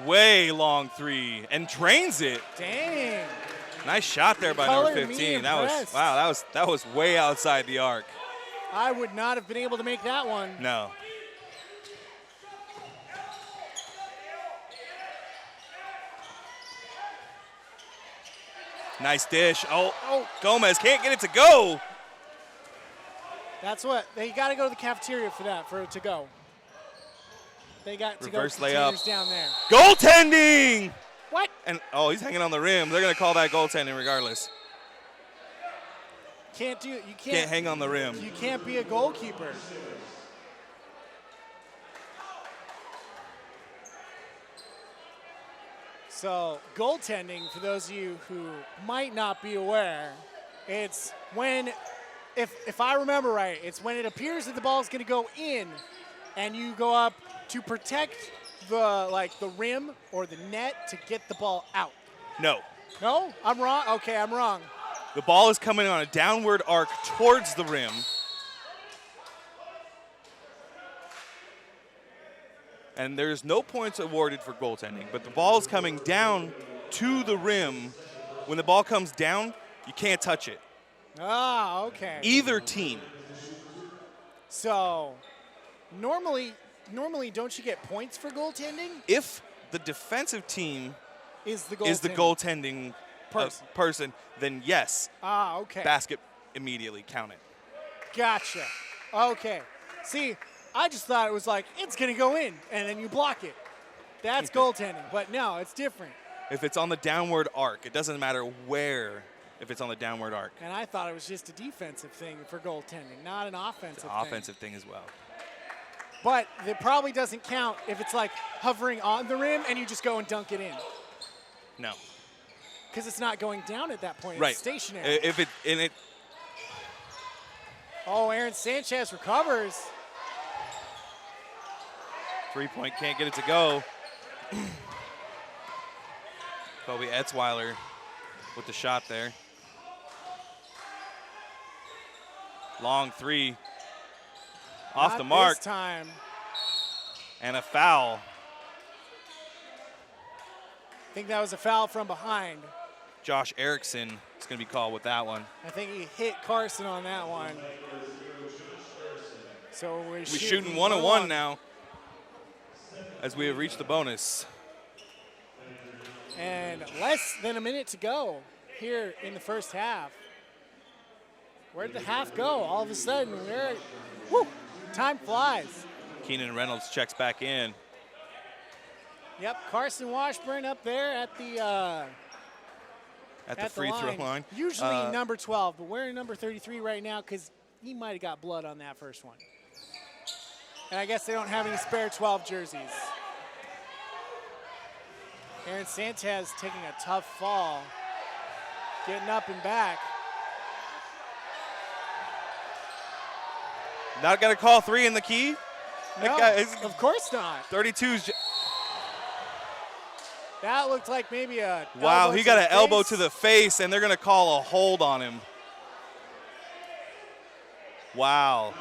B: Way long 3 and drains it.
A: Dang.
B: Nice shot there by number 15. That was way outside the arc.
A: I would not have been able to make that one.
B: No. Nice dish. Oh, Gomez can't get it to go.
A: That's what, they got to go to the cafeteria for that, for it to go. They got to
B: reverse
A: go
B: layup
A: down there.
B: Goaltending!
A: What?
B: And he's hanging on the rim. They're going to call that goaltending regardless.
A: You
B: can't hang on the rim.
A: You can't be a goalkeeper. So goaltending, for those of you who might not be aware, it's when, if I remember right, it's when it appears that the ball is going to go in and you go up to protect the rim or the net to get the ball out.
B: No.
A: No? I'm wrong? Okay, I'm wrong.
B: The ball is coming on a downward arc towards the rim. and there's no points awarded for goaltending, but the ball's coming down to the rim. When the ball comes down, you can't touch it.
A: Ah, okay.
B: Either team.
A: So normally don't you get points for goaltending?
B: If the defensive team
A: is the
B: goaltending person, then yes.
A: Ah, okay.
B: Basket immediately count it.
A: Gotcha. Okay. See, I just thought it was like, it's going to go in, and then you block it. That's goaltending. But no, it's different.
B: If it's on the downward arc, it doesn't matter where if it's on the downward arc.
A: And I thought it was just a defensive thing for goaltending, not an offensive thing.
B: Offensive thing as well.
A: But it probably doesn't count if it's like hovering on the rim and you just go and dunk it in.
B: No.
A: Because it's not going down at that point.
B: Right.
A: It's stationary.
B: If it and it.
A: Oh, Aaron Sanchez recovers.
B: 3-point can't get it to go. Kobe Etzweiler with the shot there. Long three. Off
A: Not
B: the mark.
A: this time.
B: And a foul.
A: I think that was a foul from behind.
B: Josh Erickson is going to be called with that one.
A: I think he hit Carson on that one. So we're
B: shooting 1-1 now as we have reached the bonus.
A: And less than a minute to go here in the first half. Where did the half go? All of a sudden, time flies.
B: Keenan Reynolds checks back in.
A: Yep, Carson Washburn up there at the
B: free throw line.
A: Usually number 12, but wearing number 33 right now because he might have got blood on that first one. And I guess they don't have any spare 12 jerseys. Aaron Sanchez taking a tough fall, getting up and back.
B: Not going to call three in the key?
A: No, of course not.
B: 32's.
A: That looked like maybe a
B: wow, he got an elbow to the face, and they're going to call a hold on him. Wow.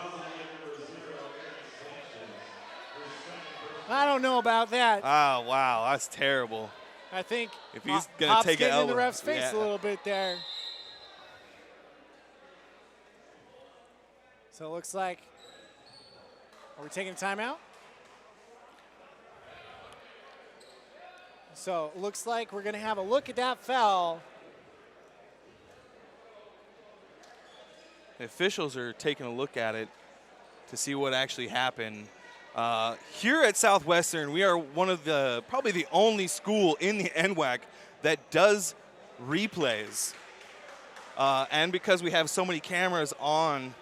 A: I don't know about that.
B: Oh, wow, that's terrible.
A: I think
B: if he's going to take an elbow
A: in the ref's face a little bit there. So it looks like, are we taking a timeout? So it looks like we're going to have a look at that foul.
B: The officials are taking a look at it to see what actually happened. Here at Southwestern, we are one of probably the only school in the NWAC that does replays. And because we have so many cameras on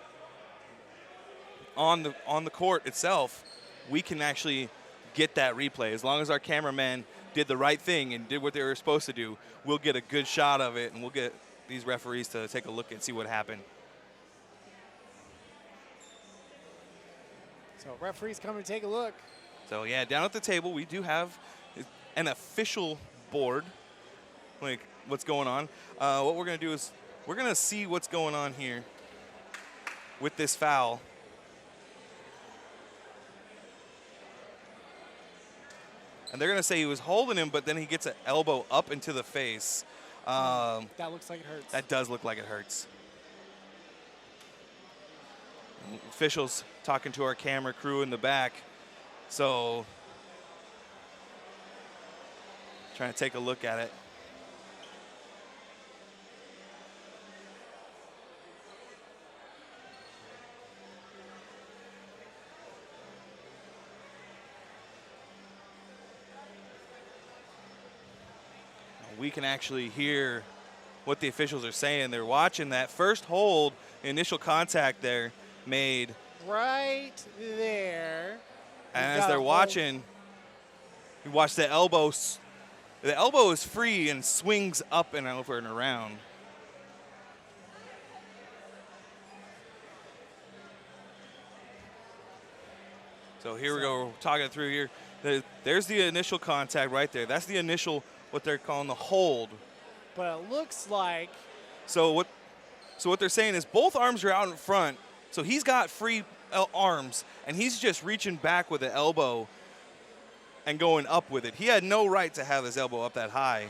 B: the court itself, we can actually get that replay. As long as our cameraman did the right thing and did what they were supposed to do, we'll get a good shot of it, and we'll get these referees to take a look and see what happened.
A: So referees coming to take a look.
B: So yeah, down at the table we do have an official board, like what's going on. What we're gonna do is we're gonna see what's going on here with this foul. And they're gonna say he was holding him, but then he gets an elbow up into the face.
A: That looks like it hurts.
B: That does look like it hurts. Officials talking to our camera crew in the back. So, trying to take a look at it. We can actually hear what the officials are saying. They're watching that first hold, initial contact there made.
A: Right there.
B: And as they're watching, you watch the elbow. The elbow is free and swings up and over and around. So here we go, we're talking through here. There's the initial contact right there. That's the initial, what they're calling the hold.
A: But it looks like.
B: So what they're saying is both arms are out in front. So he's got free arms, and he's just reaching back with the elbow and going up with it. He had no right to have his elbow up that high.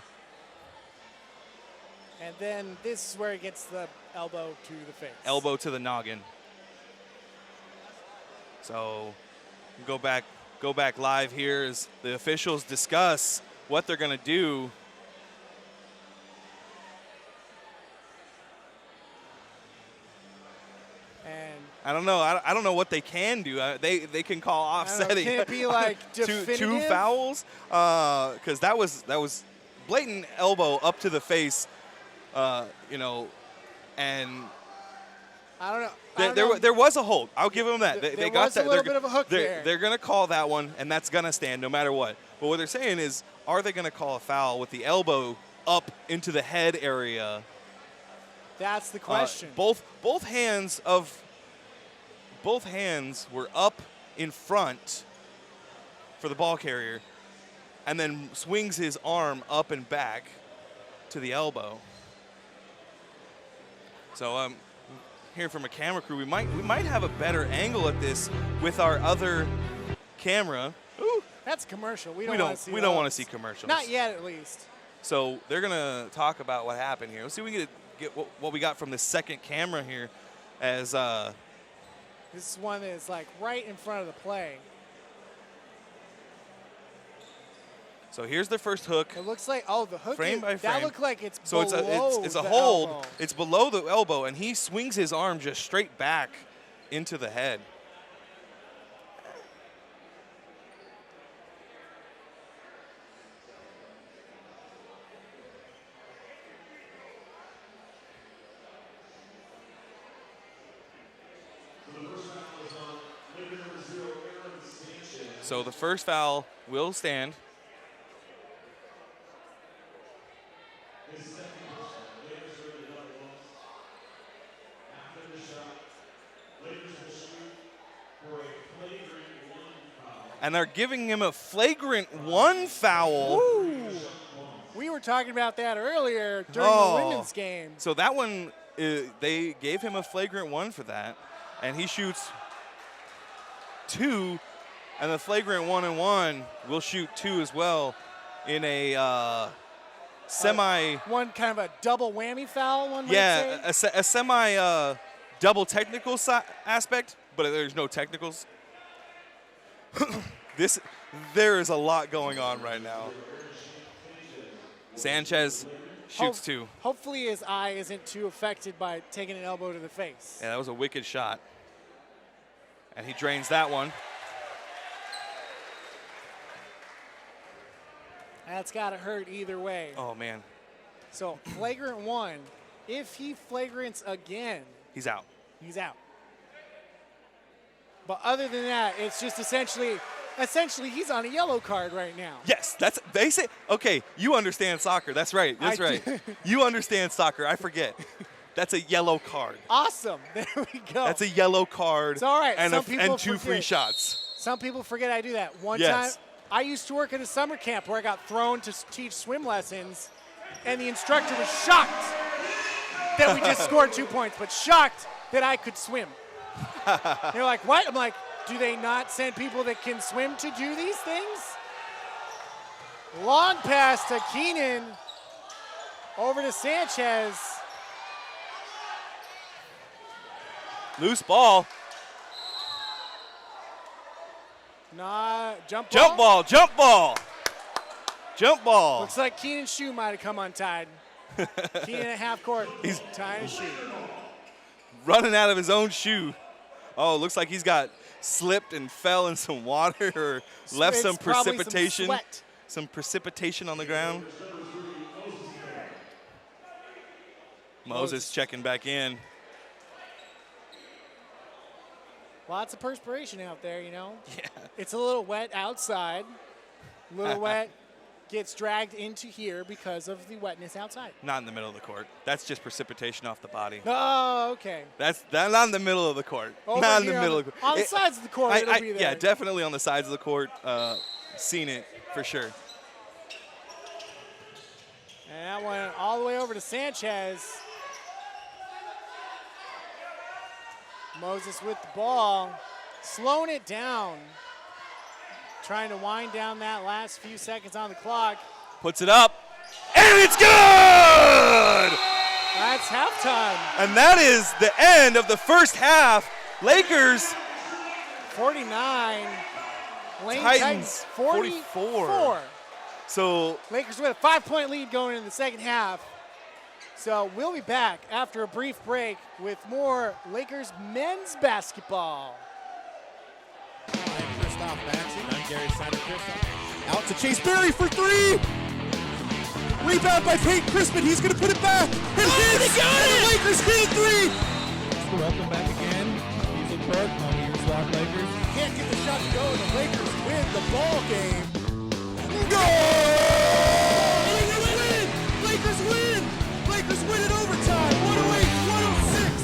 T: And then this is where he gets the elbow to the face.
B: Elbow to the noggin. So go back live here as the officials discuss what they're going to do.
T: And
B: I don't know. I don't know what they can do. They can call offsetting.
T: Can it be like
B: two fouls? Because that was blatant elbow up to the face. And
T: I don't know.
B: There was a hold. I'll give them that. They got
T: was
B: that.
T: a little bit of a hook there.
B: They're going to call that one, and that's going to stand no matter what. But what they're saying is, are they going to call a foul with the elbow up into the head area?
T: That's the question.
B: Both hands were up in front for the ball carrier, and then swings his arm up and back to the elbow. So here from a camera crew, we might have a better angle at this with our other camera. Ooh.
T: That's commercial. We don't
B: want to see commercials.
T: Not yet, at least.
B: So they're gonna talk about what happened here. Let's see if we can get what we got from the second camera here, as
T: this is one that's like right in front of the play.
B: So here's the first hook.
T: It looks like the hook.
B: Frame by frame.
T: That looked like it's
B: so
T: below
B: it's a
T: the
B: hold.
T: elbow.
B: It's below the elbow, and he swings his arm just straight back into the head. So the first foul will stand. And they're giving him a flagrant 1 foul.
T: Ooh. We were talking about that earlier during the women's game.
B: So that one, they gave him a flagrant 1 for that, and he shoots 2, and the flagrant 1 and 1 will shoot 2 as well in a semi.
T: One kind of a double whammy foul. One might say.
B: a semi double technical aspect, but there's no technicals. There is a lot going on right now. Sanchez shoots 2.
T: Hopefully his eye isn't too affected by taking an elbow to the face.
B: Yeah, that was a wicked shot. And he drains that one.
T: That's got to hurt either way.
B: Oh, man.
T: So flagrant 1. If he flagrants again,
B: he's out.
T: He's out. But other than that, it's just essentially he's on a yellow card right now.
B: Yes, they say. Okay, you understand soccer. That's right. That's right. You understand soccer. I forget. That's a yellow card.
T: Awesome. There we go.
B: That's a yellow card.
T: It's all right.
B: And,
T: and
B: 2 free shots.
T: Some people forget I do that. One time, I used to work at a summer camp where I got thrown to teach swim lessons, and the instructor was shocked that we just scored 2 points, but shocked that I could swim. They're like, what? I'm like, do they not send people that can swim to do these things? Long pass to Keenan. Over to Sanchez.
B: Loose ball.
T: Jump
B: ball. Jump ball. Jump ball.
T: Looks like Keenan's shoe might have come untied. Keenan at half court. He's tying his shoe.
B: Running out of his own shoe. Oh, looks like he's got slipped and fell in some water or left some precipitation. Some precipitation on the ground. Moses checking back in.
T: Lots of perspiration out there, you know.
B: Yeah.
T: It's a little wet outside. A little wet. Gets dragged into here because of the wetness outside.
B: Not in the middle of the court. That's just precipitation off the body.
T: Oh, okay.
B: That's not in the middle of the court.
T: Over
B: not in
T: here
B: the middle of the court.
T: On the sides of the court, it'll be there.
B: Yeah, definitely on the sides of the court. Seen it for sure.
T: And that went all the way over to Sanchez. Moses with the ball, slowing it down. trying to wind down that last few seconds on the clock.
B: Puts it up, and it's good!
T: That's halftime.
B: And that is the end of the first half. Lakers
T: 49. Lane
B: Titans
T: 44.
B: So
T: Lakers with a 5-point lead going into the second half. So we'll be back after a brief break with more Lakers men's basketball.
U: Kristoff Maxey on Gary Snyder. Kristoff out to Chase Berry for three. Rebound by Peyton Crispin. He's going to put it back. And they got it! The Lakers hit a three. Welcome back again. Diesel Court on your SWOCC Lakers. Can't get the shot to go. The Lakers win the ball game. Goal! Lakers win! Lakers win in overtime. 108-106.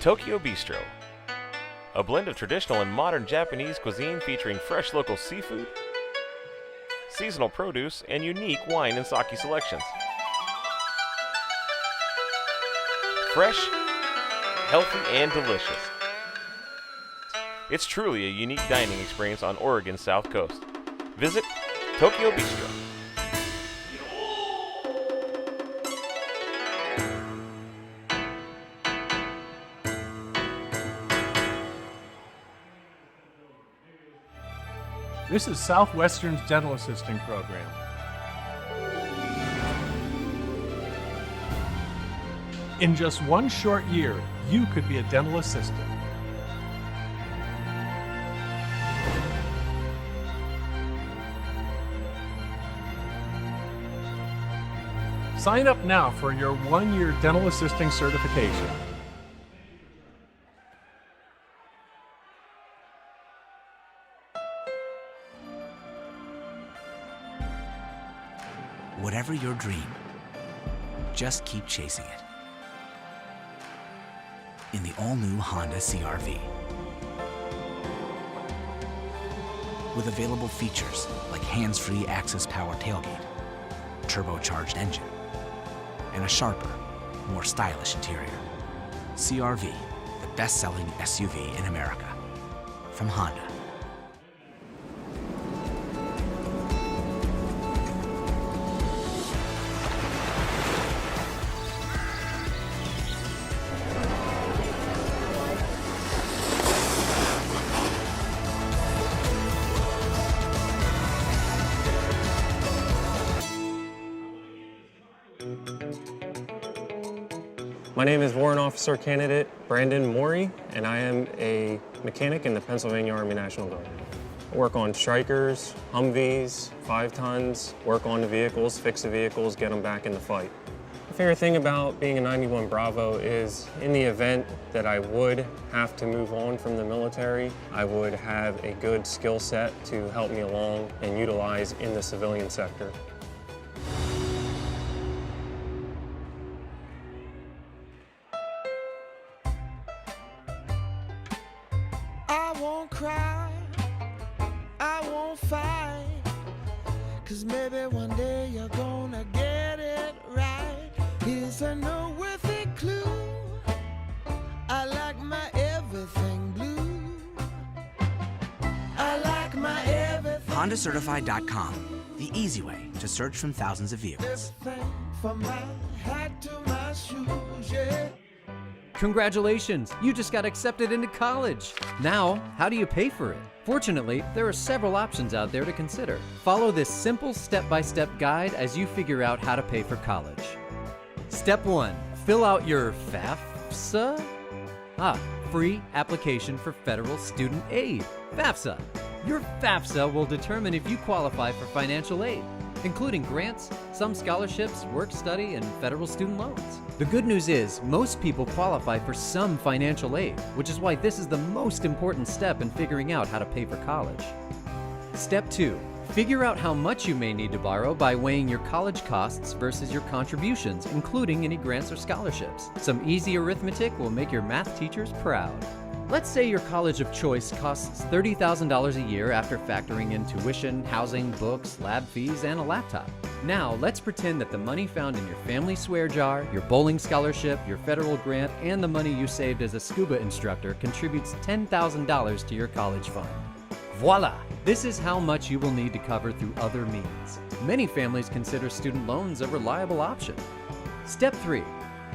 V: Tokyo Bistro, a blend of traditional and modern Japanese cuisine featuring fresh local seafood, seasonal produce, and unique wine and sake selections. Fresh, healthy, and delicious. It's truly a unique dining experience on Oregon's South Coast. Visit Tokyo Bistro.
C: This is Southwestern's dental assisting program. In just one short year, you could be a dental assistant. Sign up now for your one-year dental assisting certification.
E: Whatever your dream, just keep chasing it. In the all-new Honda CR-V. With available features like hands-free access power tailgate, turbocharged engine, and a sharper, more stylish interior. CR-V, the best-selling SUV in America. From Honda.
W: My name is Warrant Officer Candidate Brandon Morey, and I am a mechanic in the Pennsylvania Army National Guard. I work on Strikers, Humvees, 5 tons, work on the vehicles, fix the vehicles, get them back in the fight. The favorite thing about being a 91 Bravo is in the event that I would have to move on from the military, I would have a good skill set to help me along and utilize in the civilian sector.
X: I won't cry, I won't fight, 'cause maybe one day you're gonna get it right. Here's a noteworthy clue, I like my everything blue. I like my everything.
E: HondaCertified.com, the easy way to search from thousands of vehicles.
X: From my hat to my shoes, yeah.
Y: Congratulations, you just got accepted into college. Now, how do you pay for it? Fortunately, there are several options out there to consider. Follow this simple step-by-step guide as you figure out how to pay for college. Step 1, fill out your FAFSA? Free application for federal student aid, FAFSA. Your FAFSA will determine if you qualify for financial aid, including grants, some scholarships, work study, and federal student loans. The good news is most people qualify for some financial aid, which is why this is the most important step in figuring out how to pay for college. Step 2, figure out how much you may need to borrow by weighing your college costs versus your contributions, including any grants or scholarships. Some easy arithmetic will make your math teachers proud. Let's say your college of choice costs $30,000 a year after factoring in tuition, housing, books, lab fees, and a laptop. Now, let's pretend that the money found in your family swear jar, your bowling scholarship, your federal grant, and the money you saved as a scuba instructor contributes $10,000 to your college fund. Voila! This is how much you will need to cover through other means. Many families consider student loans a reliable option. Step 3.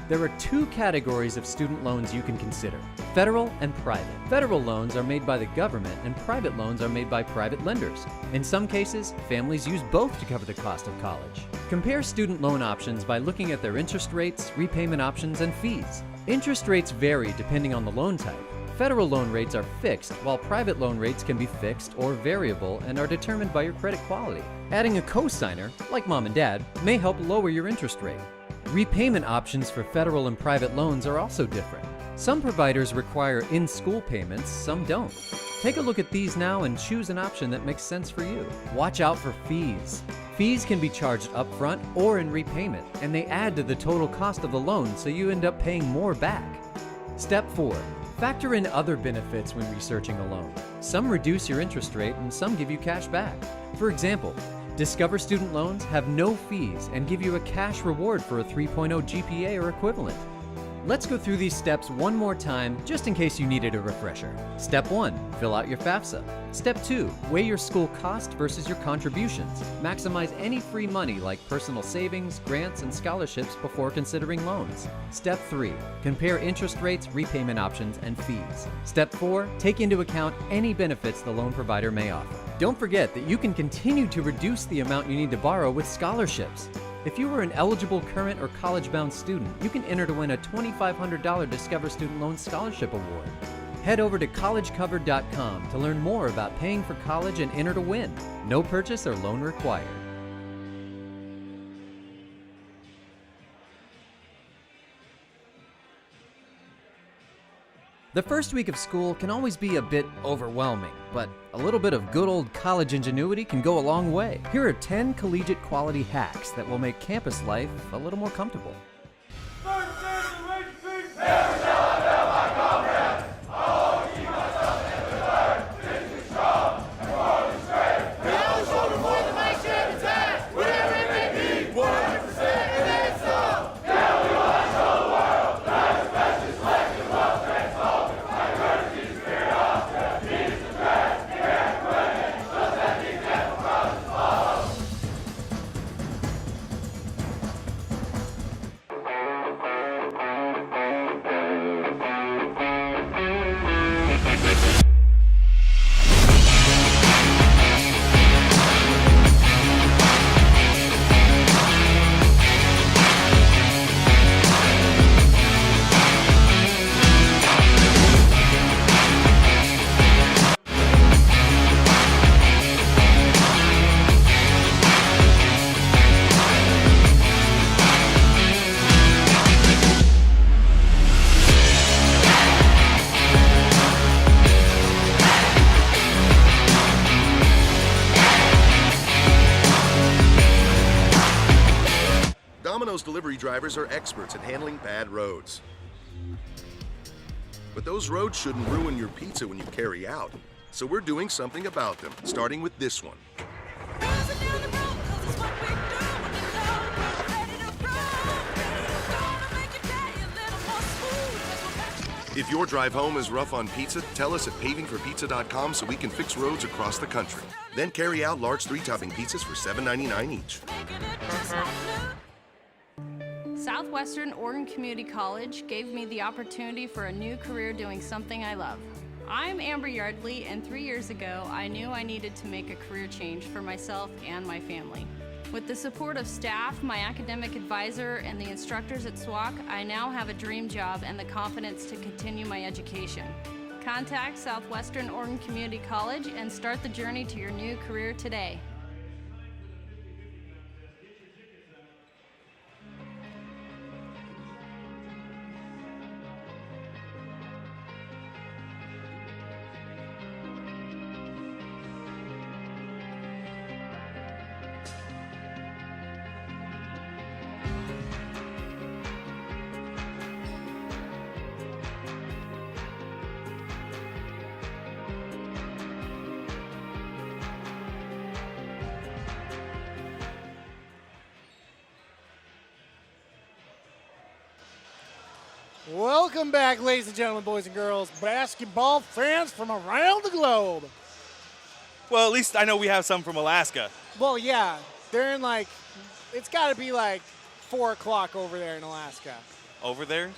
Y: There are 2 categories of student loans you can consider, federal and private. Federal loans are made by the government and private loans are made by private lenders. In some cases, families use both to cover the cost of college. Compare student loan options by looking at their interest rates, repayment options, and fees. Interest rates vary depending on the loan type. Federal loan rates are fixed, while private loan rates can be fixed or variable and are determined by your credit quality. Adding a co-signer, like mom and dad, may help lower your interest rate. Repayment options for federal and private loans are also different. Some providers require in-school payments, some don't. Take a look at these now and choose an option that makes sense for you. Watch out for fees. Fees can be charged upfront or in repayment, and they add to the total cost of the loan, so you end up paying more back. Step 4. Factor in other benefits when researching a loan. Some reduce your interest rate and some give you cash back. For example, Discover student loans have no fees and give you a cash reward for a 3.0 GPA or equivalent. Let's go through these steps one more time, just in case you needed a refresher. Step 1, fill out your FAFSA. Step 2, weigh your school cost versus your contributions. Maximize any free money like personal savings, grants, and scholarships before considering loans. Step 3, compare interest rates, repayment options, and fees. Step 4, take into account any benefits the loan provider may offer. Don't forget that you can continue to reduce the amount you need to borrow with scholarships. If you are an eligible current or college-bound student, you can enter to win a $2,500 Discover Student Loan Scholarship Award. Head over to collegecovered.com to learn more about paying for college and enter to win. No purchase or loan required. The first week of school can always be a bit overwhelming, but a little bit of good old college ingenuity can go a long way. Here are 10 collegiate quality hacks that will make campus life a little more comfortable.
D: Domino's delivery drivers are experts at handling bad roads. But those roads shouldn't ruin your pizza when you carry out. So we're doing something about them, starting with this one. If your drive home is rough on pizza, tell us at pavingforpizza.com so we can fix roads across the country. Then carry out large 3-topping pizzas for $7.99 each.
F: Southwestern Oregon Community College gave me the opportunity for a new career doing something I love. I'm Amber Yardley, and 3 years ago, I knew I needed to make a career change for myself and my family. With the support of staff, my academic advisor, and the instructors at SWOCC, I now have a dream job and the confidence to continue my education. Contact Southwestern Oregon Community College and start the journey to your new career today.
A: Welcome back, ladies and gentlemen, boys and girls, basketball fans from around the globe.
B: Well, at least I know we have some from Alaska.
A: Well, yeah, they're in it's got to be 4 o'clock over there in Alaska.
B: Over there?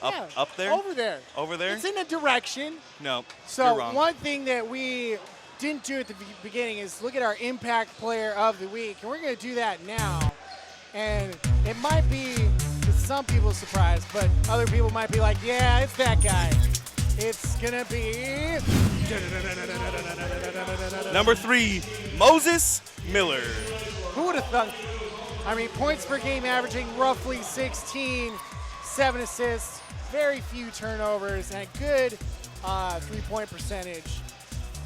A: Yeah,
B: Up there?
A: Over there.
B: Over there?
A: It's in a direction.
B: No,
A: So
B: you're wrong.
A: one thing that we didn't do at the beginning is look at our impact player of the week, and we're going to do that now. And it might be to some people's surprise, but other people might be like, yeah, it's that guy. It's going to be
B: Number 3, Moses Miller.
A: Who would have thunk? I mean, points per game averaging roughly 16, 7 assists, very few turnovers, and a good three-point percentage.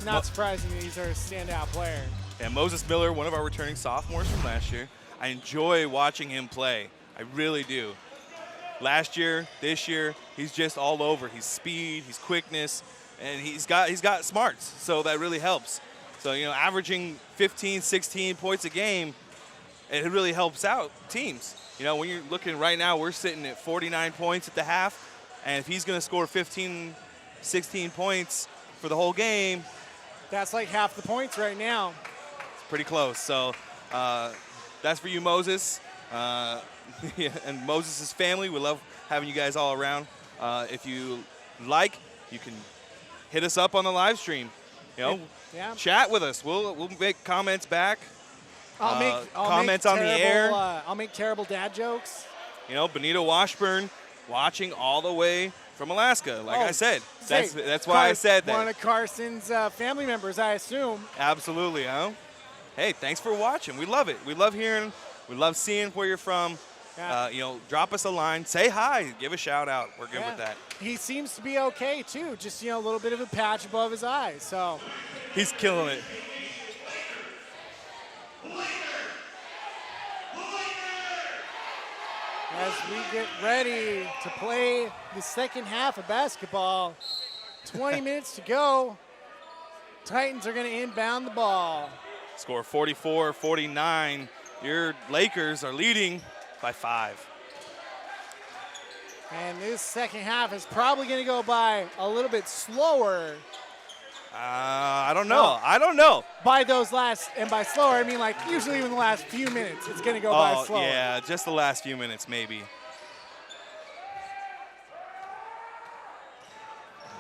A: Not surprising that he's our standout player.
B: And Moses Miller, one of our returning sophomores from last year. I enjoy watching him play. I really do. Last year, this year, he's just all over. He's speed, he's quickness, and he's got smarts, so that really helps. So, averaging 15, 16 points a game, it really helps out teams. You know, when you're looking right now, we're sitting at 49 points at the half, and if he's going to score 15, 16 points for the whole game,
T: that's like half the points right now.
B: It's pretty close. So that's for you, Moses, and Moses' family. We love having you guys all around. If you like, you can hit us up on the live stream. You know, chat with us. We'll make comments back.
T: I'll make
B: comments on the air.
T: I'll make terrible dad jokes.
B: You know, Benito Washburn watching all the way from Alaska. Like I said, that's why I said that.
T: One of Carson's family members, I assume.
B: Absolutely, huh? Hey, thanks for watching. We love it. We love hearing. We love seeing where you're from. You know, drop us a line, say hi, give a shout out. We're good with that.
T: He seems to be okay too. Just, you know, a little bit of a patch above his eyes. So
B: he's killing it.
T: As we get ready to play the second half of basketball, 20 minutes to go. Titans are going to inbound the ball.
B: Score 44-49. Your Lakers are leading by 5.
T: And this second half is probably going to go by a little bit slower.
B: I don't know. I don't know.
T: By those last, and by slower, I mean like usually in the last few minutes, it's going to go by slower.
B: Yeah, just the last few minutes maybe.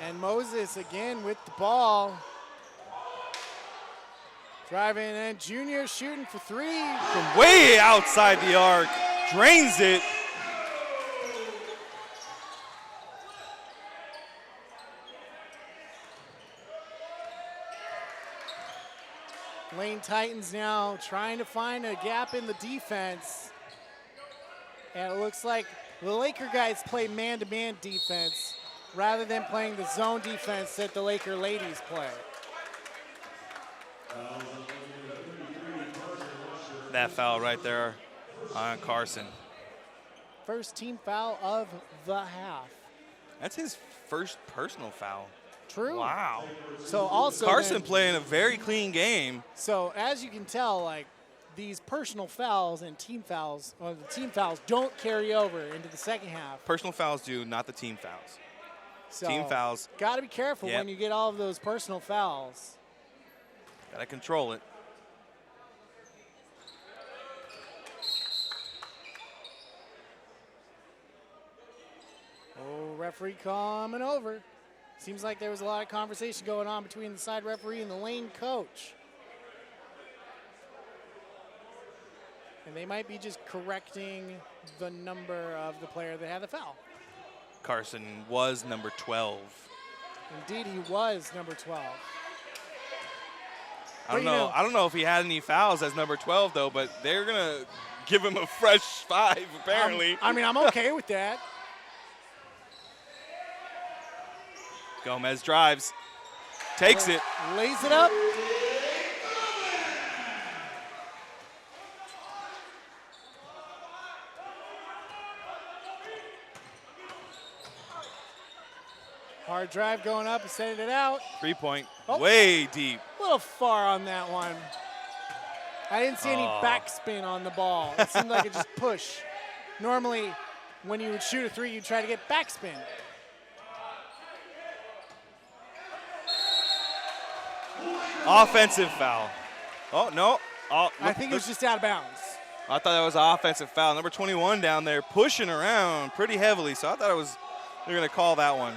T: And Moses again with the ball. Driving and Junior shooting for 3.
B: From way outside the arc, drains it.
T: Lane Titans now trying to find a gap in the defense. And it looks like the Laker guys play man-to-man defense rather than playing the zone defense that the Laker ladies play.
B: That foul right there on Carson.
T: First team foul of the half.
B: That's his first personal foul.
T: True.
B: Wow.
T: So also
B: Carson playing a very clean game.
T: So as you can tell, like these personal fouls and team fouls, or the team fouls don't carry over into the second half.
B: Personal fouls do, not the team fouls.
T: So
B: team fouls.
T: Got to be careful when you get all of those personal fouls.
B: Got to control it.
T: Oh, referee coming over. Seems like there was a lot of conversation going on between the side referee and the lane coach. And they might be just correcting the number of the player that had the foul.
B: Carson was number 12.
T: Indeed, he was number 12.
B: I don't know if he had any fouls as number 12 though, but they're gonna give him a fresh 5 apparently.
T: I'm okay with that.
B: Gomez drives, takes it.
T: Lays it up. Hard drive going up and sending it out.
B: 3-point, way deep.
T: A little far on that one. I didn't see any backspin on the ball. It seemed like it just push. Normally, when you would shoot a 3, you'd try to get backspin.
B: Offensive foul. Oh, no.
T: I think it was just out of bounds.
B: I thought that was an offensive foul. Number 21 down there pushing around pretty heavily, so I thought they were going to call that one.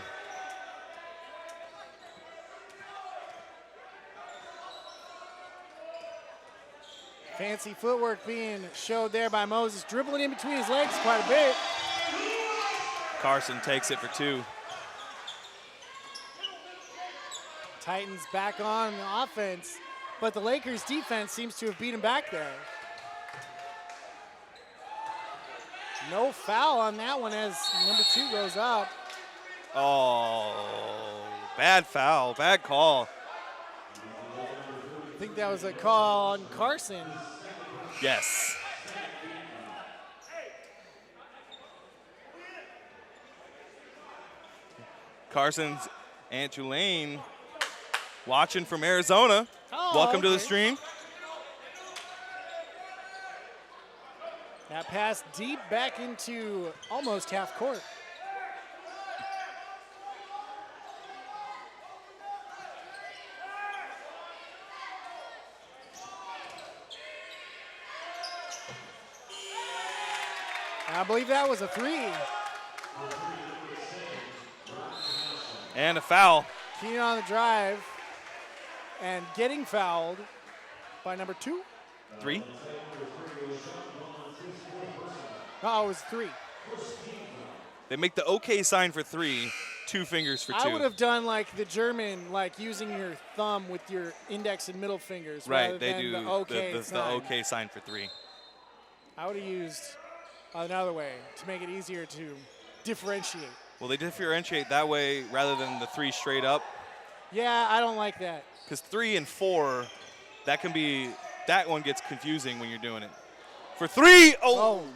T: Fancy footwork being showed there by Moses, dribbling in between his legs quite a bit.
B: Carson takes it for 2.
T: Titans back on the offense, but the Lakers defense seems to have beat him back there. No foul on that one as number 2 goes up.
B: Oh, bad foul, bad call.
T: I think that was a call on Carson.
B: Yes. Carson's Aunt Tulane watching from Arizona. Welcome to the stream.
A: That pass deep back into almost half court. I believe that was a 3.
B: And a foul.
A: Keenan on the drive and getting fouled by number 2.
B: 3.
A: Oh, it was 3.
B: They make the okay sign for 3, 2 fingers for 2.
A: I would have done like the German, like using your thumb with your index and middle fingers.
B: Right,
A: rather
B: they
A: than
B: do
A: the okay
B: the
A: sign.
B: okay sign for 3.
A: I would have used another way to make it easier to differentiate.
B: Well, they differentiate that way rather than the 3 straight up.
A: Yeah, I don't like that.
B: Because 3 and 4, that one gets confusing when you're doing it. For 3,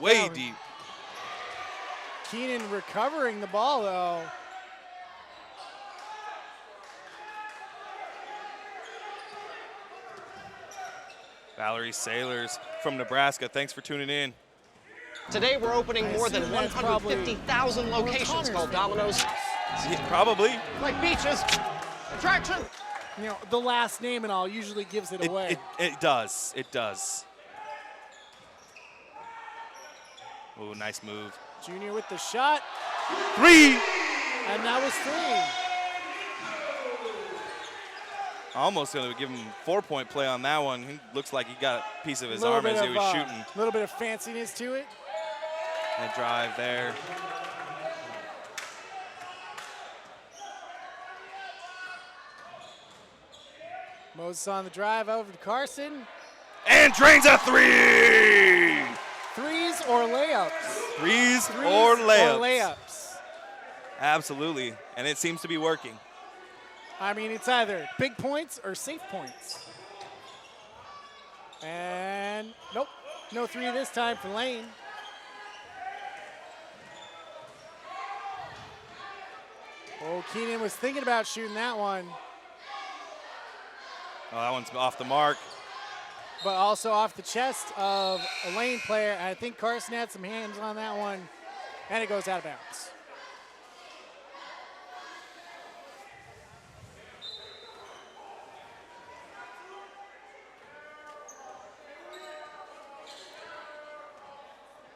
B: way deep.
A: Keenan recovering the ball though.
B: Valerie Sailors from Nebraska, thanks for tuning in.
G: Today we're opening more than 150,000 locations called Domino's.
B: Yeah, probably.
G: Like beaches, attraction.
A: You know, the last name and all usually gives it away.
B: It does. It does. Oh, nice move.
A: Junior with the shot.
B: 3.
A: And that was 3.
B: Almost going to give him 4-point play on that one. He looks like he got a piece of his arm as he was shooting.
A: A little bit of fanciness to it.
B: And drive there.
A: Moses on the drive over to Carson.
B: And drains a 3!
A: 3s or layups?
B: 3s
A: Or
B: or layups.
A: layups.
B: Absolutely. And it seems to be working.
A: I mean, it's either big points or safe points. And nope, no 3 this time for Lane. Oh, Keenan was thinking about shooting that one.
B: Oh, that one's off the mark.
A: But also off the chest of a Lane player. I think Carson had some hands on that one, and it goes out of bounds.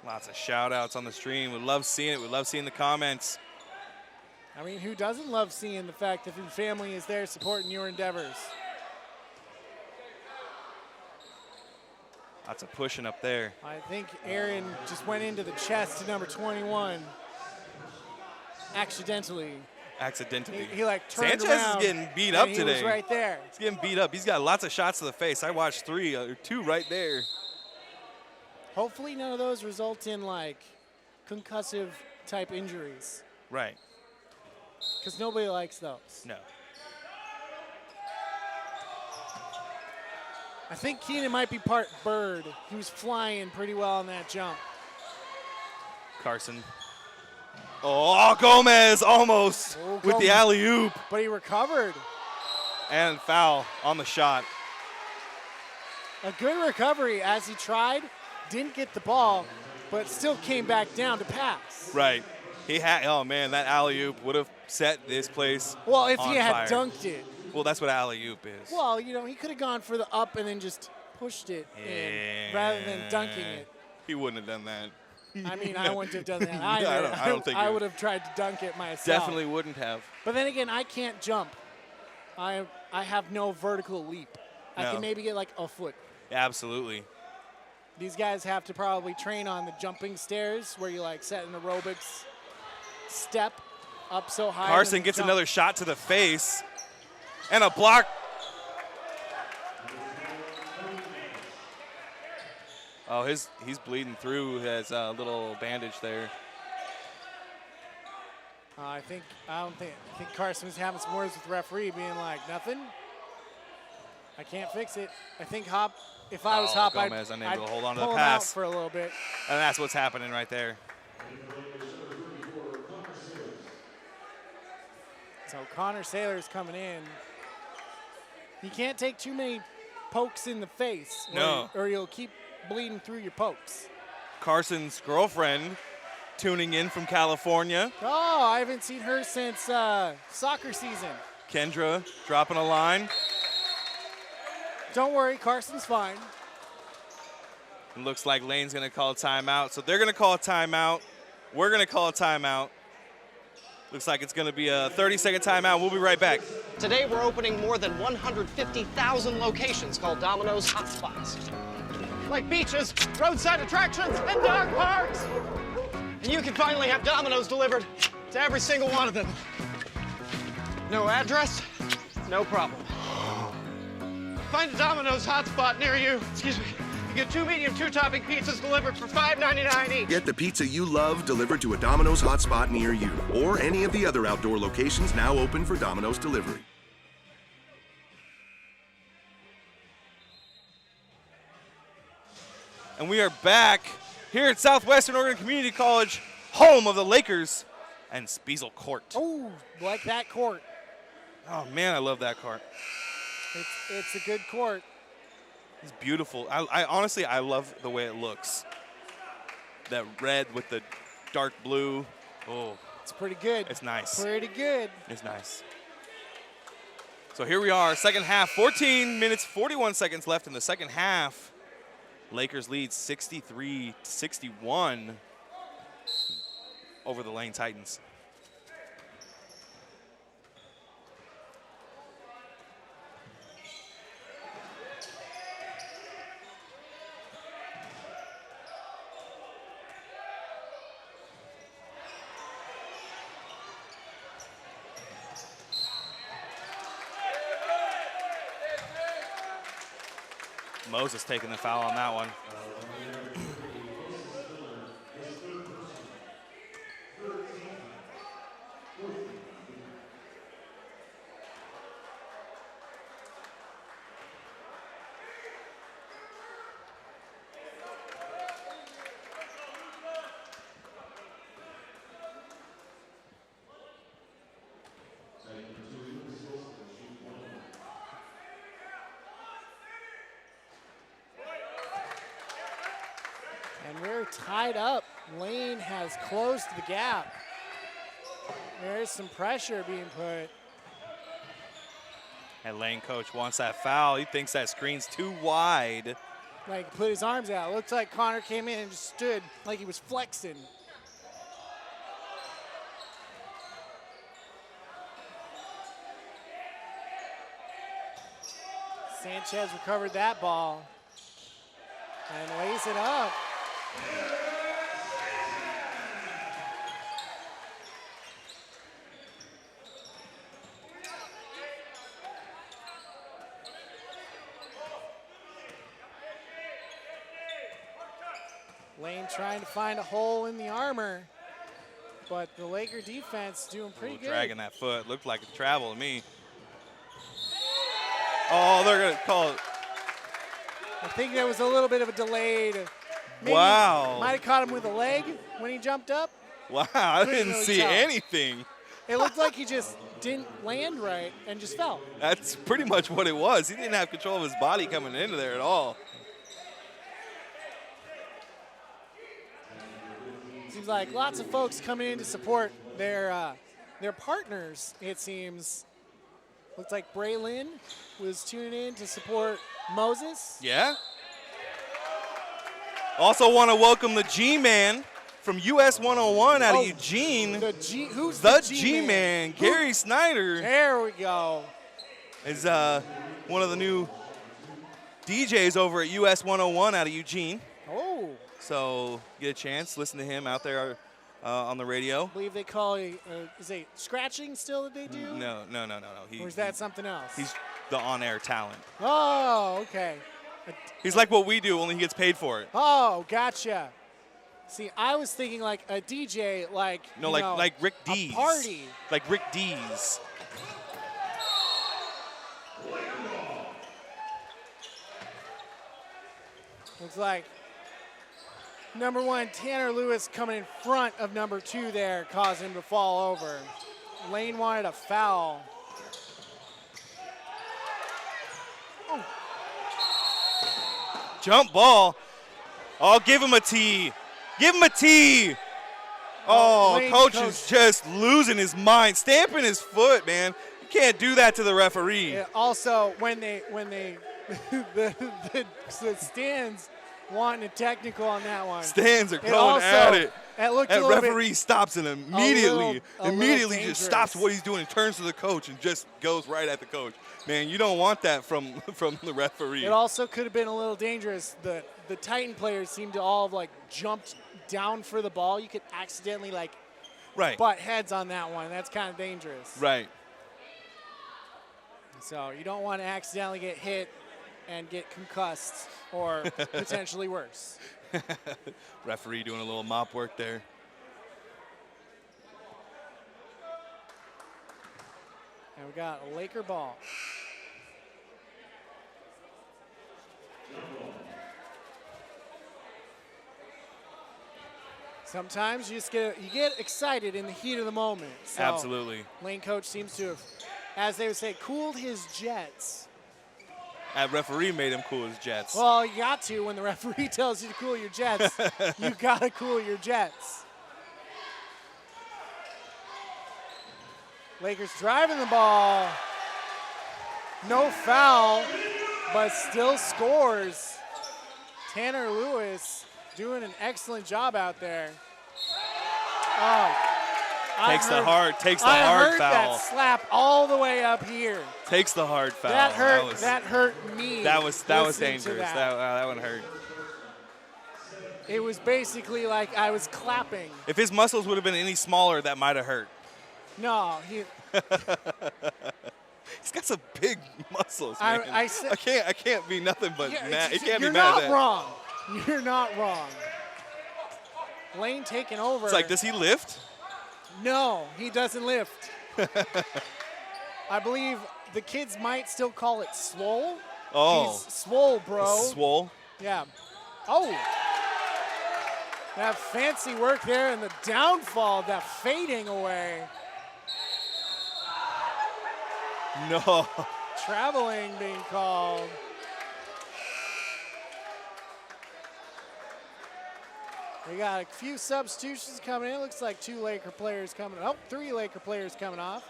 B: Lots of shout outs on the stream. We love seeing it. We love seeing the comments.
A: I mean, who doesn't love seeing the fact that your family is there supporting your endeavors?
B: Lots of pushing up there.
A: I think Aaron just went into the chest to number 21 accidentally. He like turned
B: Sanchez
A: around
B: is getting beat up
A: and
B: today.
A: He was right there.
B: He's getting beat up. He's got lots of shots to the face. I watched 3 or 2 right there.
A: Hopefully none of those result in like concussive type injuries.
B: Right.
A: Because nobody likes those.
B: No.
A: I think Keenan might be part bird. He was flying pretty well on that jump.
B: Carson. Oh, Gomez almost with the alley-oop.
A: But he recovered.
B: And foul on the shot.
A: A good recovery as he tried, didn't get the ball, but still came back down to pass.
B: Right. He had, oh man, that alley-oop would have set this place
A: Well, if
B: on
A: he had
B: fire.
A: dunked it.
B: Well, that's what alley-oop is.
A: Well, you know, he could have gone for the up and then just pushed it in rather than dunking it.
B: He wouldn't have done that.
A: I mean, I wouldn't have done that either.
B: I don't think
A: I
B: you
A: would have tried to dunk it myself.
B: Definitely wouldn't have.
A: But then again, I can't jump. I have no vertical leap. I
B: No.
A: can maybe get like a foot.
B: Absolutely.
A: These guys have to probably train on the jumping stairs where you like set an aerobics step up so high.
B: Carson gets another shot to the face and a block. Oh, he's bleeding through his little bandage there.
A: I think Carson was having some words with the referee, being like, nothing. I can't fix it. I think Hop. If I was Hop,
B: Gomez
A: I'd
B: unable to hold on to
A: pull
B: the
A: him out
B: pass
A: for a little bit.
B: And that's what's happening right there.
A: So Connor Saylor's coming in. You can't take too many pokes in the face,
B: No.
A: or you'll keep bleeding through your pokes.
B: Carson's girlfriend tuning in from California.
T: Oh, I haven't seen her since soccer season.
B: Kendra dropping a line.
T: Don't worry, Carson's fine.
B: It looks like Lane's going to call a timeout. So they're going to call a timeout. We're going to call a timeout. Looks like it's going to be a 30-second timeout. We'll be right back.
G: Today we're opening more than 150,000 locations called Domino's hotspots. Like beaches, roadside attractions, and dog parks. And you can finally have Domino's delivered to every single one of them. No address, no problem. Find a Domino's hotspot near you. Excuse me. You get 2 medium, 2-topping pizzas delivered for $5.99 each.
D: Get the pizza you love delivered to a Domino's hotspot near you, or any of the other outdoor locations now open for Domino's delivery.
B: And we are back here at Southwestern Oregon Community College, home of the Lakers and Spiesel Court.
T: Oh, like that court.
B: Oh, man, I love that court.
T: It's a good court.
B: It's beautiful. I honestly, I love the way it looks. That red with the dark blue. Oh,
T: it's pretty good.
B: It's nice.
T: Pretty good.
B: It's nice. So here we are, second half, 14 minutes, 41 seconds left in the second half. Lakers lead 63-61 over the Lane Titans. Moses taking the foul on that one.
T: And we're tied up. Lane has closed the gap. There's some pressure being put.
B: And Lane coach wants that foul. He thinks that screen's too wide.
T: Like, put his arms out. Looks like Connor came in and just stood like he was flexing. Sanchez recovered that ball and lays it up. Lane trying to find a hole in the armor, but the Laker defense doing pretty good.
B: Dragging that foot. Looked like a travel to me. Oh, they're going to call it.
T: I think there was a little bit of a delayed. Maybe
B: wow.
T: Might have caught him with a leg when he jumped up.
B: Wow, I didn't
T: really
B: see
T: tell.
B: anything.
T: It looked like he just didn't land right and just fell.
B: That's pretty much what it was. He didn't have control of his body coming into there at all.
T: Seems like lots of folks coming in to support their partners, it seems. Looks like Braylon was tuning in to support Moses.
B: Yeah. Also want to welcome the G-Man from US 101 out of Eugene.
T: Who's
B: the G-Man? Gary Snyder.
T: There we go.
B: Is one of the new DJs over at US 101 out of Eugene.
T: Oh.
B: So get a chance, listen to him out there on the radio.
T: I believe they call it, is it scratching still that they do?
B: No.
T: Or is that something else?
B: He's the on-air talent.
T: Oh, okay.
B: He's like what we do, only he gets paid for it.
T: Oh, gotcha. See, I was thinking like a DJ, like
B: like Rick Dees.
T: A party.
B: Like Rick Dees.
T: Looks like number 1, Tanner Lewis, coming in front of number 2 there, caused him to fall over. Lane wanted a foul.
B: Jump ball. I'll give him a T. Give him a T. Oh,
A: Lane
B: coach is just losing his mind, stamping his foot, man. You can't do that to the referee.
A: Yeah, also, when they the stands wanting a technical on that one.
B: Stands are going at it.
A: It looked
B: and
A: a little
B: referee
A: bit,
B: stops and immediately
A: dangerous.
B: just stops what he's doing and turns to the coach and just goes right at the coach. Man, you don't want that from the referee.
A: It also could have been a little dangerous. The Titan players seemed to all have like jumped down for the ball. You could accidentally like butt heads on that one. That's kind of dangerous.
B: Right.
A: So you don't want to accidentally get hit and get concussed or potentially worse.
B: Referee doing a little mop work there.
A: And we got a Laker ball. Sometimes you just get excited in the heat of the moment. So
B: Absolutely.
A: Lane coach seems to have, as they would say, cooled his jets.
B: That referee made him cool his jets.
A: Well, you got to when the referee tells you to cool your jets. You got to cool your jets. Lakers driving the ball. No foul, but still scores. Tanner Lewis doing an excellent job out there. Oh,
B: takes the hard foul.
A: I heard that slap all the way up here.
B: Takes the hard foul.
A: That hurt me.
B: That was dangerous. That one hurt.
A: It was basically like I was clapping.
B: If his muscles would have been any smaller, that might have hurt.
A: No,
B: he's got some big muscles, man. I can't be nothing but mad. It can't be mad at that.
A: You're not wrong. You're not wrong. Lane taking over.
B: It's like, does he lift?
A: No, he doesn't lift. I believe the kids might still call it swole.
B: Oh.
A: He's swole, bro.
B: Swole?
A: Yeah. Oh. That fancy work there and the downfall, that fading away.
B: No.
A: Traveling being called. We got a few substitutions coming in. Looks like 2 Laker players coming. Oh, 3 Laker players coming off.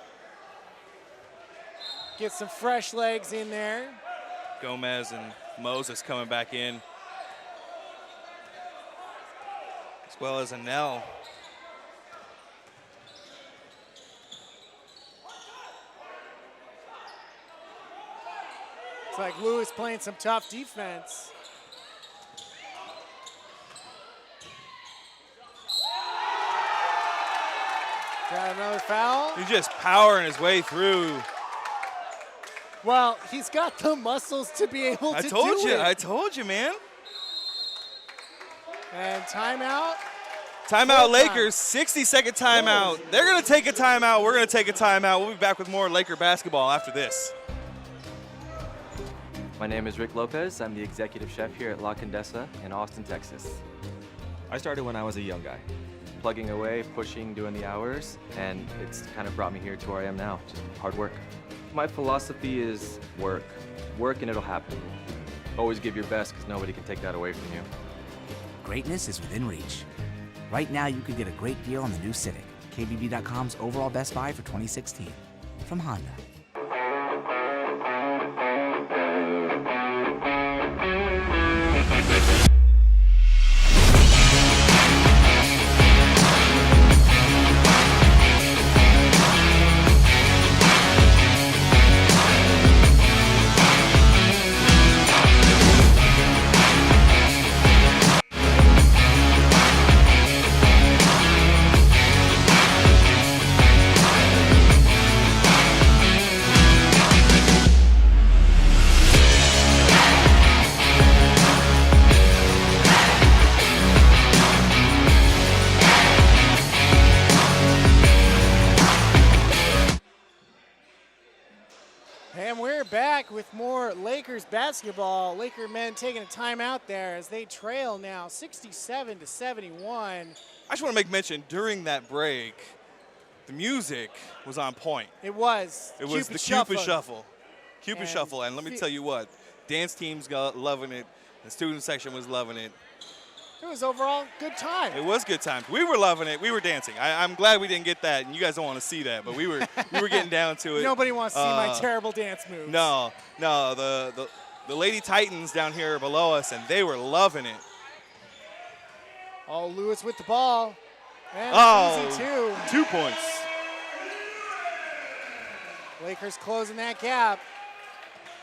A: Get some fresh legs in there.
B: Gomez and Moses coming back in, as well as Anel.
A: It's like Lewis playing some tough defense. Got another foul.
B: He's just powering his way through.
A: Well, he's got the muscles to be able to do it.
B: I told you, man.
A: And timeout.
B: Timeout, Lakers, 60-second timeout. Whoa. They're going to take a timeout. We're going to take a timeout. We'll be back with more Laker basketball after this.
M: My name is Rick Lopez. I'm the executive chef here at La Condesa in Austin, Texas. I started when I was a young guy, plugging away, pushing, doing the hours, and it's kind of brought me here to where I am now, just hard work. My philosophy is work. Work and it'll happen. Always give your best because nobody can take that away from you.
E: Greatness is within reach. Right now, you could get a great deal on the new Civic, KBB.com's overall best buy for 2016, from Honda.
A: With more Lakers basketball. Laker men taking a timeout there as they trail now 67-71.
B: I just want to make mention, during that break, the music was on point.
A: It was.
B: It was the Cupid Shuffle. Cupid Shuffle, and let me tell you what, dance teams got loving it. The student section was loving it.
A: It was overall good time.
B: It was good times. We were loving it. We were dancing. I'm glad we didn't get that, and you guys don't want to see that, but we were getting down to it.
A: Nobody wants to see my terrible dance moves.
B: No. The Lady Titans down here below us, and they were loving it.
A: Oh, Lewis with the ball. And easy
B: 2 points.
A: Lakers closing that gap.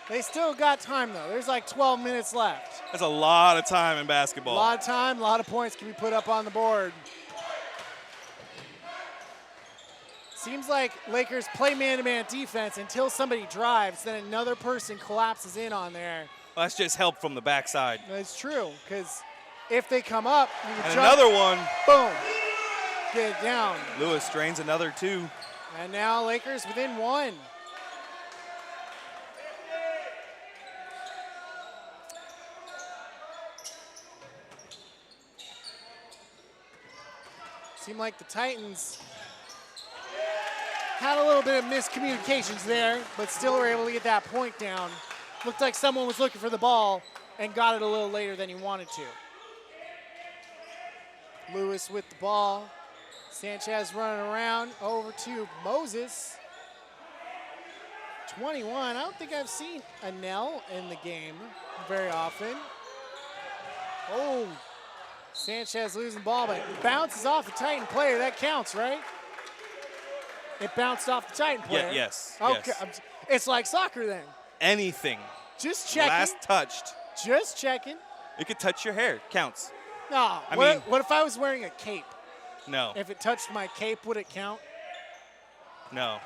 A: They still got time, though. There's like 12 minutes left.
B: That's a lot of time in basketball.
A: A lot of time, a lot of points can be put up on the board. Seems like Lakers play man-to-man defense until somebody drives, then another person collapses in on there.
B: Well, that's just help from the backside.
A: That's true, because if they come up, you
B: And
A: jump,
B: another one.
A: Boom. Get it down.
B: Lewis drains another 2.
A: And now Lakers within 1. Seemed like the Titans had a little bit of miscommunications there, but still were able to get that point down. Looked like someone was looking for the ball and got it a little later than he wanted to. Lewis with the ball. Sanchez running around over to Moses. 21. I don't think I've seen Anel in the game very often. Oh, Sanchez losing the ball, but it bounces off the Titan player. That counts, right? It bounced off the Titan player.
B: Yeah, yes.
A: Okay.
B: Yes.
A: It's like soccer then.
B: Anything.
A: Just checking.
B: Last touched.
A: Just checking.
B: It could touch your hair. Counts.
A: No. What if I was wearing a cape?
B: No.
A: If it touched my cape, would it count?
B: No.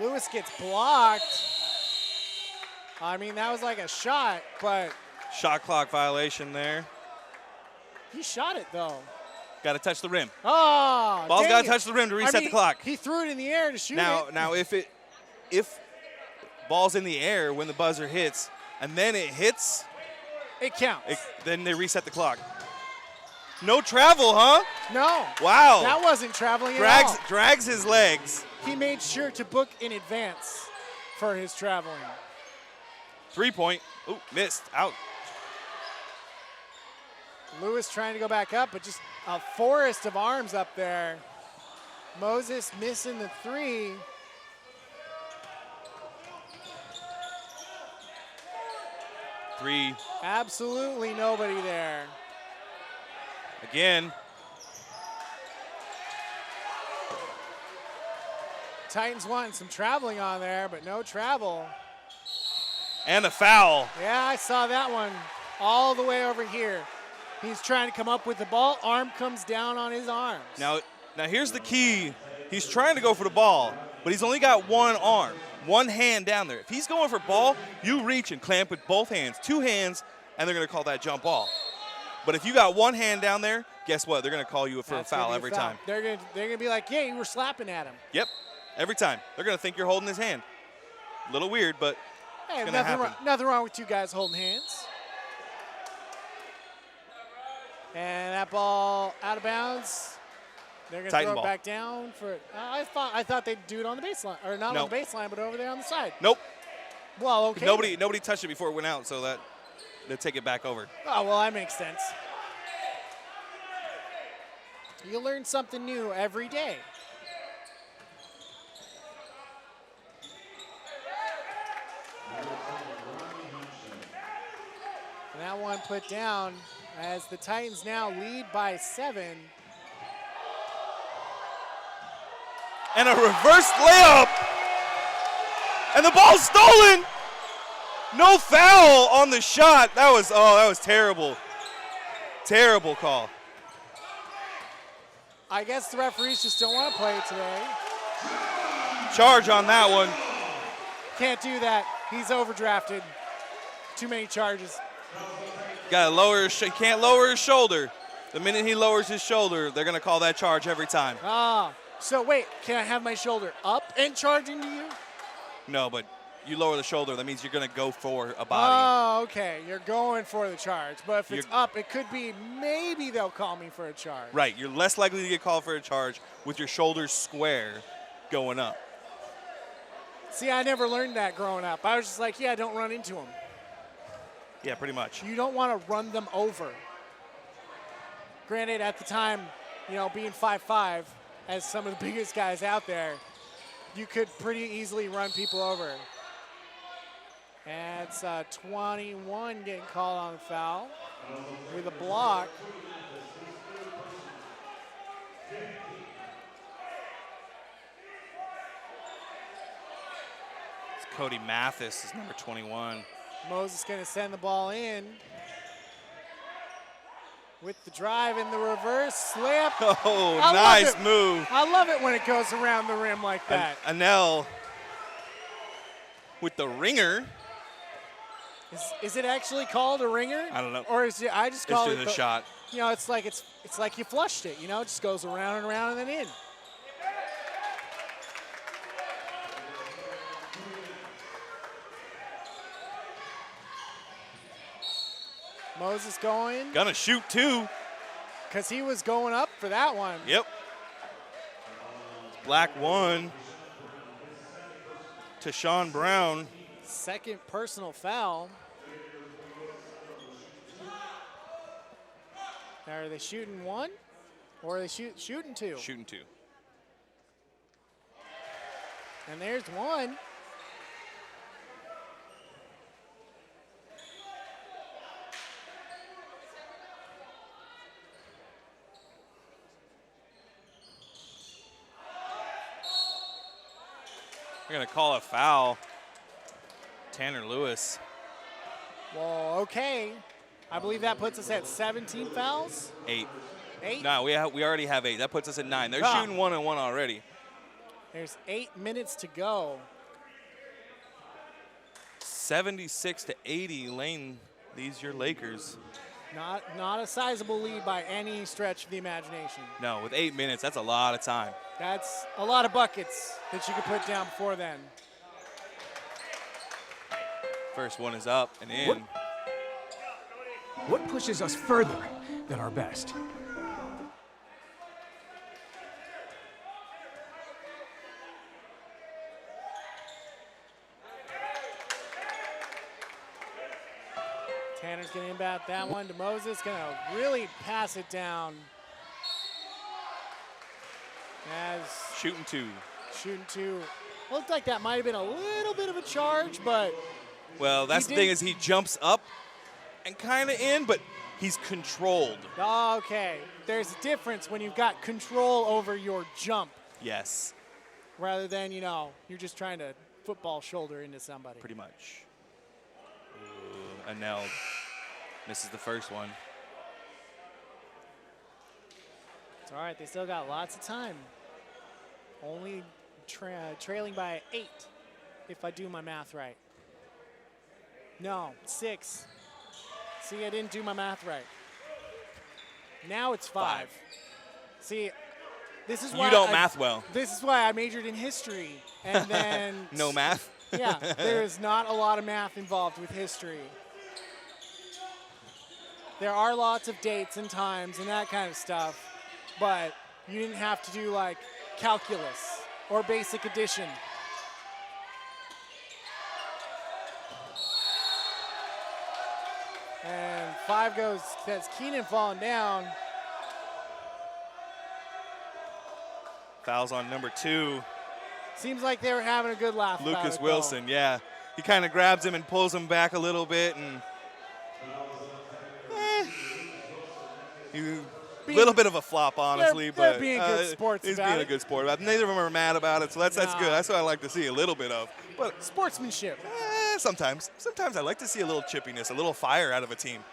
A: Lewis gets blocked. I mean, that was like a shot, but
B: Shot clock violation there.
A: he shot it, though.
B: Got to touch the rim.
A: Oh,
B: Ball's
A: dang
B: got to
A: it.
B: touch the rim to reset
A: I mean,
B: the clock.
A: He threw it in the air to shoot it.
B: Now, if ball's in the air when the buzzer hits, and then it hits,
A: it counts.
B: Then they reset the clock. No travel, huh?
A: No.
B: Wow.
A: That wasn't traveling at all.
B: Drags his legs.
A: He made sure to book in advance for his traveling.
B: 3-point. Ooh, missed. Out.
A: Lewis trying to go back up, but just a forest of arms up there. Moses missing the 3.
B: Three.
A: Absolutely nobody there.
B: Again.
A: Titans wanting some traveling on there, but no travel.
B: And a foul.
A: Yeah, I saw that one all the way over here. He's trying to come up with the ball. Arm comes down on his arms.
B: Now here's the key. He's trying to go for the ball, but he's only got one arm, one hand down there. If he's going for ball, you reach and clamp with both hands, 2 hands, and they're going to call that jump ball. But if you got one hand down there, guess what? They're going to call you for a foul every time.
A: They're going to be like, yeah, you were slapping at him.
B: Yep, every time. They're going to think you're holding his hand. A little weird, but
A: hey,
B: it's going to happen.
A: Nothing wrong with 2 guys holding hands. And that ball out of bounds. They're going to throw it back down for. I thought they'd do it on the baseline, or not on the baseline, but over there on the side.
B: Nope.
A: Well, okay.
B: Nobody touched it before it went out, so that they'll take it back over.
A: Oh, well, that makes sense. You learn something new every day. And that one put down as the Titans now lead by 7.
B: And a reverse layup. And the ball's stolen. No foul on the shot. That was terrible. Terrible call.
A: I guess the referees just don't want to play it today.
B: Charge on that one.
A: Can't do that. He's overdrafted. Too many charges.
B: Got to lower he can't lower his shoulder. The minute he lowers his shoulder, they're going to call that charge every time.
A: So wait, can I have my shoulder up and charge into you?
B: No, but you lower the shoulder, that means you're going to go for a body.
A: Oh, okay. You're going for the charge. But if it's up, it could be maybe they'll call me for a charge.
B: Right. You're less likely to get called for a charge with your shoulders square going up.
A: See, I never learned that growing up. I was just like, yeah, don't run into him.
B: Yeah, pretty much.
A: You don't want to run them over. Granted, at the time, being 5'5", as some of the biggest guys out there, you could pretty easily run people over. And it's 21 getting called on the foul with a block.
B: It's Cody Mathis is number 21.
A: Moses going to send the ball in. With the drive and the reverse slip.
B: Oh, nice move.
A: I love it when it goes around the rim like that.
B: Anel with the ringer.
A: Is it actually called a ringer?
B: I don't know.
A: Or is it? I just call it
B: a shot.
A: It's like you flushed it. It just goes around and around and then in. Moses going.
B: Gonna shoot too.
A: Because he was going up for that one.
B: Yep. Black 1 to Sean Brown.
A: Second personal foul. Now, are they shooting 1? Or are they shooting 2?
B: Shooting 2.
A: And there's 1.
B: We're going to call a foul. Tanner Lewis.
A: Well, okay. I believe that puts us at 17 fouls.
B: 8.
A: 8?
B: No, we already have 8. That puts us at 9. They're shooting 1 and 1 already.
A: There's 8 minutes to go.
B: 76 to 80, Lane. These your Lakers.
A: Not a sizable lead by any stretch of the imagination.
B: No, with 8 minutes, that's a lot of time.
A: That's a lot of buckets that you could put down before then.
B: First one is up and in.
E: What pushes us further than our best?
A: Tanner's going to inbound that one to Moses. Going to really pass it down. As
B: shooting 2.
A: Shooting 2. Looked like that might have been a little bit of a charge, but.
B: Well, that's the thing is he jumps up and kind of in, but he's controlled.
A: Okay. There's a difference when you've got control over your jump.
B: Yes.
A: Rather than, you're just trying to football shoulder into somebody.
B: Pretty much. Anel misses the first one.
A: It's all right. They still got lots of time. Only trailing by 8, if I do my math right. No, 6. See, I didn't do my math right. Now it's 5. See, this is why
B: you don't math well.
A: This is why I majored in history, and then
B: no math.
A: Yeah, there is not a lot of math involved with history. There are lots of dates and times and that kind of stuff, but you didn't have to do like calculus or basic addition. And 5 goes, that's Keenan falling down.
B: Fouls on number 2.
A: Seems like they were having a good laugh about
B: Lucas
A: it,
B: Wilson, yeah. He kind of grabs him and pulls him back a little bit, and a little bit of a flop, honestly.
A: They're being good sports
B: he's
A: about
B: being
A: it.
B: a good sport about it. Neither of them are mad about it, so that's good. That's what I like to see a little bit of. But
A: sportsmanship.
B: Sometimes I like to see a little chippiness, a little fire out of a team.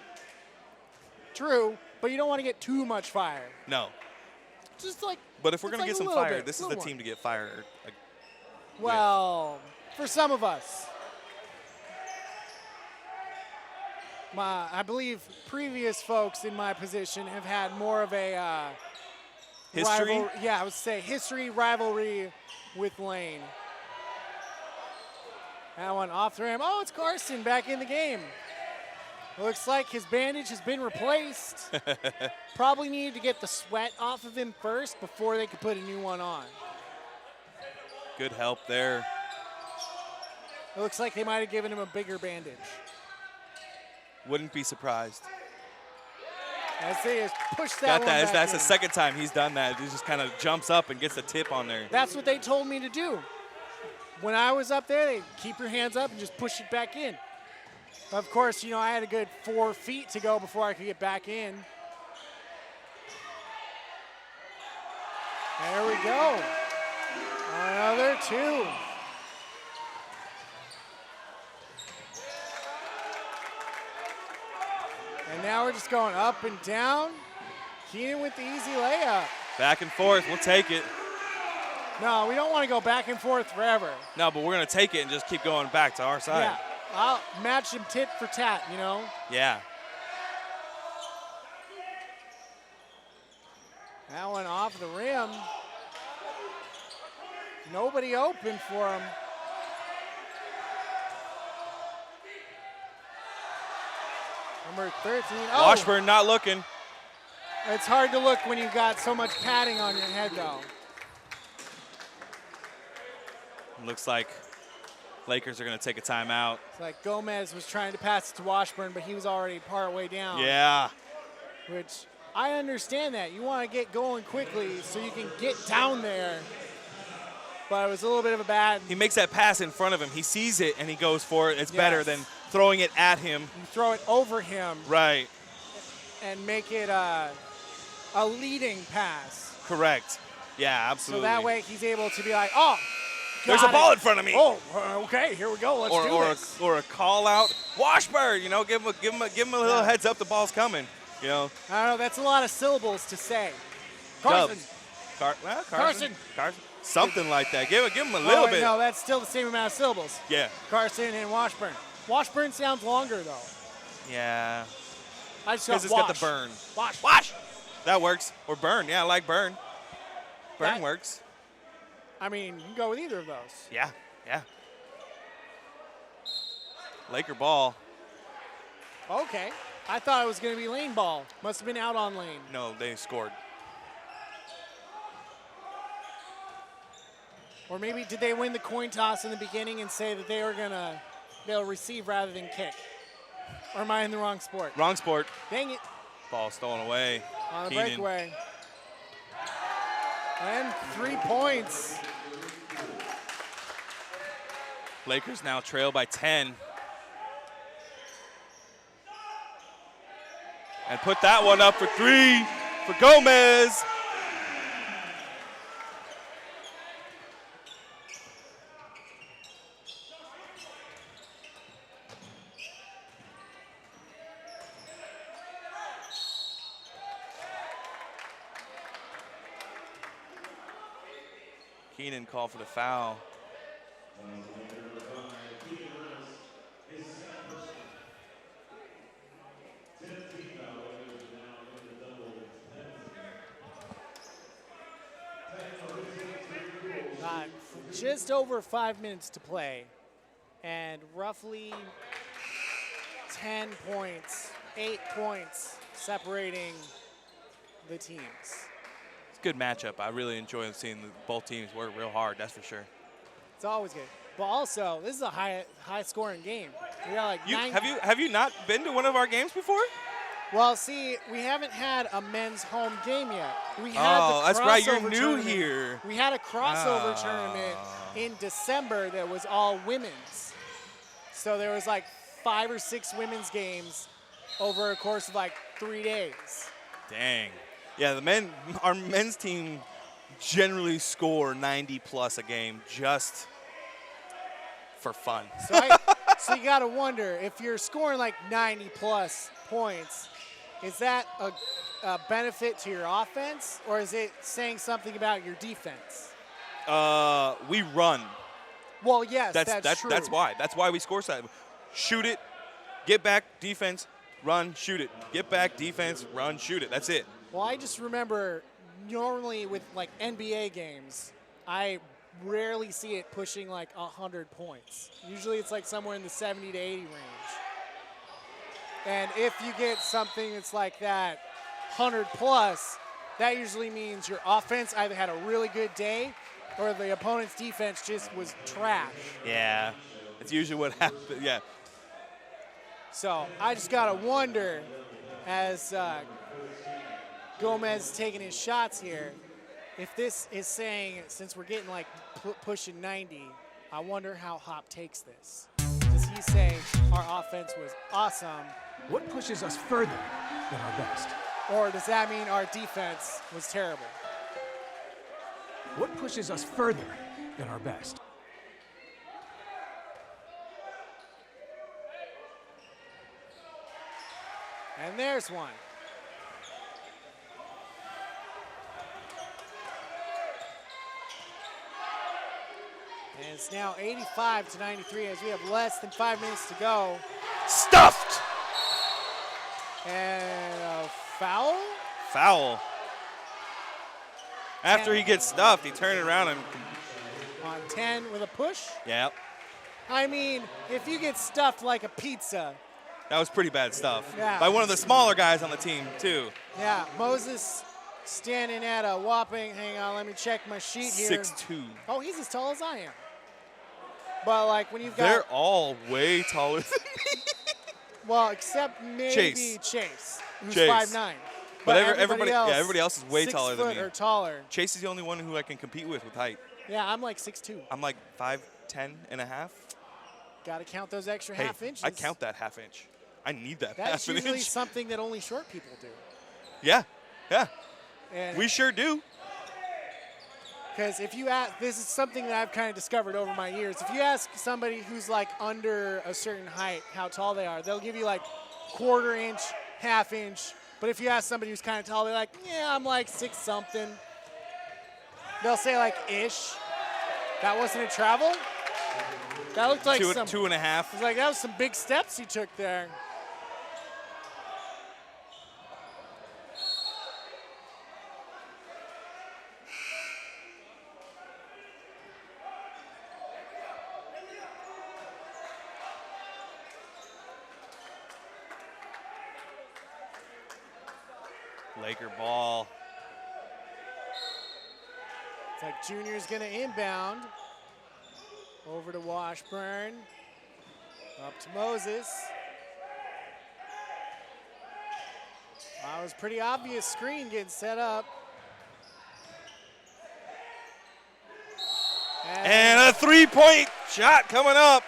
A: True, but you don't want to get too much fire.
B: No.
A: Just like.
B: But if we're going to get some fire, this is the
A: more.
B: team to get fire.
A: Well, for some of us. I believe previous folks in my position have had more of a
B: history.
A: I would say history rivalry with Lane. That one off the rim. Oh, it's Carson back in the game. Looks like his bandage has been replaced. Probably needed to get the sweat off of him first before they could put a new one on.
B: Good help there.
A: It looks like they might have given him a bigger bandage.
B: Wouldn't be surprised.
A: As they just push that
B: Got
A: one
B: that.
A: back
B: That's
A: in.
B: the second time he's done that. He just kind of jumps up and gets the tip on there.
A: That's what they told me to do. When I was up there, they keep your hands up and just push it back in. Of course, you know, I had a good 4 feet to go before I could get back in. There we go. Another 2. And now we're just going up and down. Keenan with the easy layup.
B: Back and forth. We'll take it.
A: No, we don't want to go back and forth forever.
B: No, but we're going to take it and just keep going back to our side.
A: Yeah, I'll match him tit for tat, you know?
B: Yeah.
A: That one off the rim. Nobody open for him. Number 13. Oh.
B: Washburn not looking.
A: It's hard to look when you've got so much padding on your head, though.
B: Looks like Lakers are going to take a timeout.
A: It's like Gomez was trying to pass it to Washburn, but he was already part way down.
B: Yeah.
A: Which I understand that. You want to get going quickly so you can get down there. But it was a little bit of a bad.
B: He makes that pass in front of him. He sees it and he goes for it. It's better than throwing it at him.
A: You throw it over him.
B: Right.
A: And make it a leading pass.
B: Correct. Yeah, absolutely.
A: So that way he's able to be like, oh,
B: there's a ball in front of me.
A: Oh, okay, here we go. Let's do this.
B: Or a call out. Washburn, you know, give him a little heads up. The ball's coming. You know.
A: I don't know. That's a lot of syllables to say. Carson.
B: Carson. Something like that. Give him a little bit.
A: No, that's still the same amount of syllables.
B: Yeah.
A: Carson and Washburn. Washburn sounds longer though.
B: Yeah.
A: I just
B: Because it's got the burn.
A: Wash.
B: That works. Or burn. Yeah, I like burn. Burn works.
A: I mean, you can go with either of those.
B: Yeah. Laker ball.
A: Okay. I thought it was going to be lane ball. Must have been out on lane.
B: No, they scored.
A: Or maybe did they win the coin toss in the beginning and say that they'll receive rather than kick? Or am I in the wrong sport?
B: Wrong sport.
A: Dang it.
B: Ball stolen away.
A: On the
B: Keenan.
A: breakaway. And 3 points.
B: Lakers now trail by 10. And put that one up for 3 for Gomez. Keenan called for the foul.
A: Just over 5 minutes to play, and roughly 10 points, 8 points separating the teams.
B: It's a good matchup. I really enjoy seeing both teams work real hard, that's for sure.
A: It's always good. But also, this is a high scoring game. We got like
B: have you not been to one of our games before?
A: Well, see, we haven't had a men's home game yet. We had
B: that's right. You're new
A: tournament.
B: here.
A: We had a crossover tournament in December that was all women's. So there was like 5 or 6 women's games over a course of like 3 days.
B: Dang. Yeah, our men's team generally score 90 plus a game just for fun.
A: So you got to wonder, if you're scoring like 90 plus points, is that a benefit to your offense, or is it saying something about your defense?
B: We run.
A: Well, yes, that's true.
B: That's why. That's why we score so. Shoot it, get back, defense, run, shoot it. Get back, defense, run, shoot it. That's it.
A: Well, I just remember normally with like NBA games, I rarely see it pushing like 100 points. Usually it's like somewhere in the 70 to 80 range. And if you get something that's like that, 100 plus, that usually means your offense either had a really good day or the opponent's defense just was trash.
B: Yeah, it's usually what happens. Yeah.
A: So I just got to wonder, as Gomez is taking his shots here, if this is saying, since we're getting like pushing 90, I wonder how Hop takes this. Does he say our offense was awesome?
E: What pushes us further than our best?
A: Or does that mean our defense was terrible?
E: What pushes us further than our best?
A: And there's one. And it's now 85-93 as we have less than 5 minutes to go.
B: Stuffed!
A: And a foul?
B: Foul. After he gets stuffed, he turned around and...
A: On 10 with a push?
B: Yep.
A: I mean, if you get stuffed like a pizza.
B: That was pretty bad stuff.
A: Yeah.
B: By one of the smaller guys on the team, too.
A: Yeah, Moses standing at a whopping, hang on, let me check my sheet here.
B: 6'2".
A: Oh, he's as tall as I am. But like when you've got...
B: They're all way taller than me.
A: Well, except maybe Chase who's 5'9".
B: But everybody else is way taller than me.
A: 6 foot or taller.
B: Chase is the only one who I can compete with height.
A: Yeah, I'm like 6'2".
B: I'm like 5'10 and a half.
A: Got to count those extra half inches.
B: I count that half inch. I need that
A: That's
B: half an
A: usually
B: inch.
A: something that only short people do.
B: Yeah, yeah.
A: And
B: we sure do.
A: Because if you ask, this is something that I've kind of discovered over my years. If you ask somebody who's like under a certain height how tall they are, they'll give you like quarter inch, half inch. But if you ask somebody who's kind of tall, they're like, yeah, I'm like 6 something. They'll say like ish. That wasn't a travel? That looked like
B: 2.5.
A: It was like, that was some big steps he took there.
B: Laker ball.
A: It's like Junior's going to inbound. Over to Washburn. Up to Moses. That was pretty obvious screen getting set up.
B: And a three-point shot coming up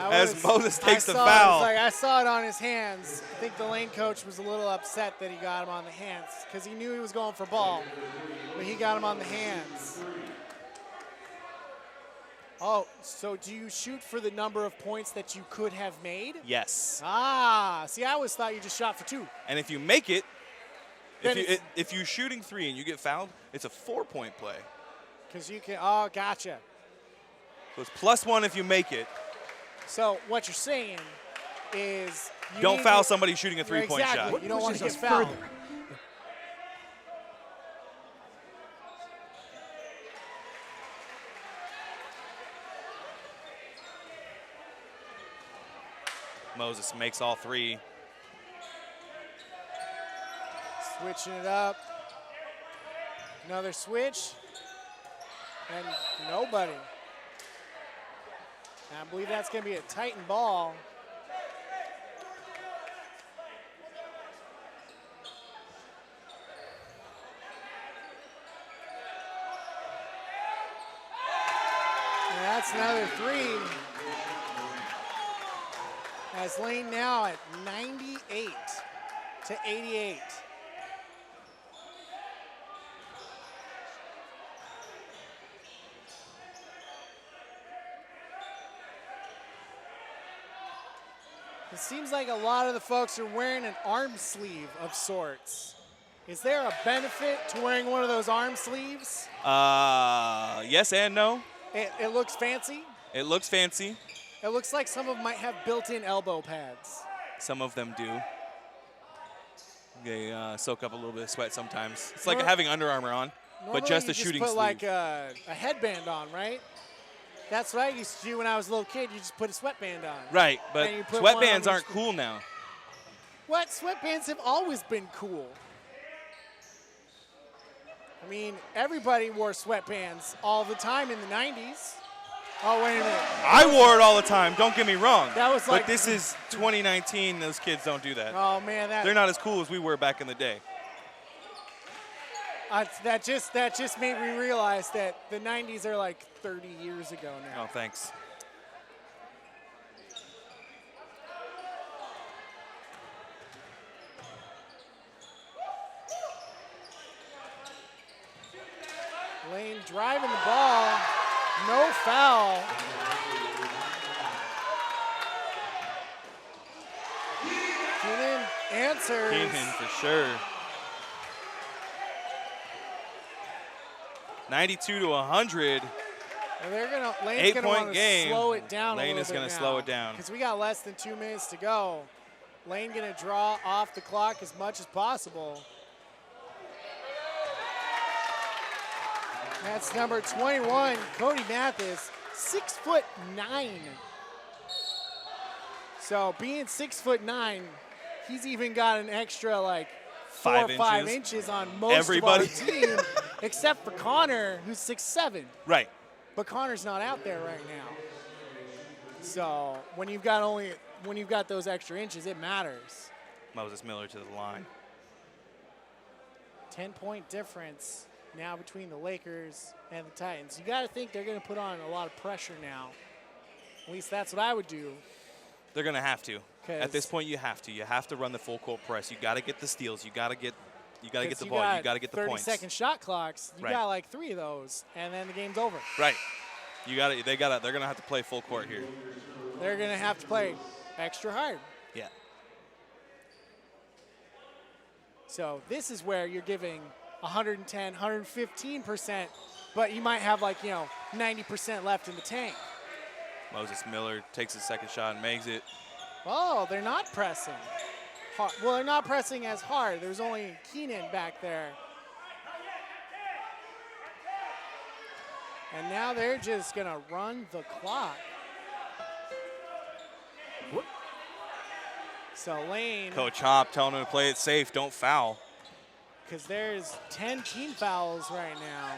B: as Moses takes the foul.
A: I saw it on his hands. I think the lane coach was a little upset that he got him on the hands because he knew he was going for ball, but he got him on the hands. Oh, so do you shoot for the number of points that you could have made?
B: Yes.
A: Ah, see, I always thought you just shot for 2.
B: And if you make it, if you're shooting 3 and you get fouled, it's a 4-point play.
A: Because you can, oh, gotcha.
B: So it's +1 if you make it.
A: So what you're saying is you
B: don't foul somebody shooting a 3-point
A: exactly.
B: shot.
A: You don't want to get fouled.
B: Moses makes all 3.
A: Switching it up. Another switch. And nobody. And I believe that's going to be a Titan ball. And that's another 3. As Lane now at 98-88. It seems like a lot of the folks are wearing an arm sleeve of sorts. Is there a benefit to wearing one of those arm sleeves?
B: Yes and no.
A: It looks fancy.
B: It looks fancy.
A: It looks like some of them might have built-in elbow pads.
B: Some of them do. They soak up a little bit of sweat sometimes. It's like having Under Armour on, but just a shooting sleeve.
A: Normally you just put like a headband on, right? That's what I used to do when I was a little kid. You just put a sweatband on.
B: Right, but sweatbands aren't cool now.
A: What? Sweatbands have always been cool. I mean, everybody wore sweatbands all the time in the 90s. Oh, wait a minute.
B: I wore it all the time. Don't get me wrong.
A: That was like.
B: But this is 2019. Those kids don't do that.
A: Oh man,
B: they're not as cool as we were back in the day.
A: That just made me realize that the 90s are like 30 years ago now.
B: Oh, thanks.
A: Lane driving the ball. No foul. Keenan answers.
B: Keenan for sure. 92 to 100.
A: Lane's gonna want to
B: game.
A: slow it down
B: Lane
A: a little
B: is going
A: bit
B: to
A: now,
B: slow it down.
A: because we got less than 2 minutes to go. Lane gonna draw off the clock as much as possible. That's number 21, Cody Mathis, 6'9". So being 6'9", he's even got an extra like 4 or 5 inches on most
B: Everybody.
A: of our team, except for Connor, who's 6'7".
B: Right.
A: But Connor's not out there right now. So when you've got those extra inches, it matters.
B: Moses Miller to the line.
A: 10-point difference now between the Lakers and the Titans. You got to think they're going to put on a lot of pressure now. At least that's what I would do.
B: They're going to have to. At this point, you have to. You have to run the full court press. You got to get the steals. You got to get the ball. You got to get the points.
A: 30-second shot clocks. You
B: Right.
A: got like 3 of those, and then the game's over.
B: Right. They're going to have to play full court here.
A: They're going to have to play extra hard.
B: Yeah.
A: So this is where you're giving 110, 115%, but you might have 90% left in the tank.
B: Moses Miller takes his second shot and makes it.
A: Oh, they're not pressing hard. Well, they're not pressing as hard. There's only Keenan back there. And now they're just going to run the clock. So Lane.
B: Coach Hop telling him to play it safe, don't foul.
A: Because there's 10 team fouls right now.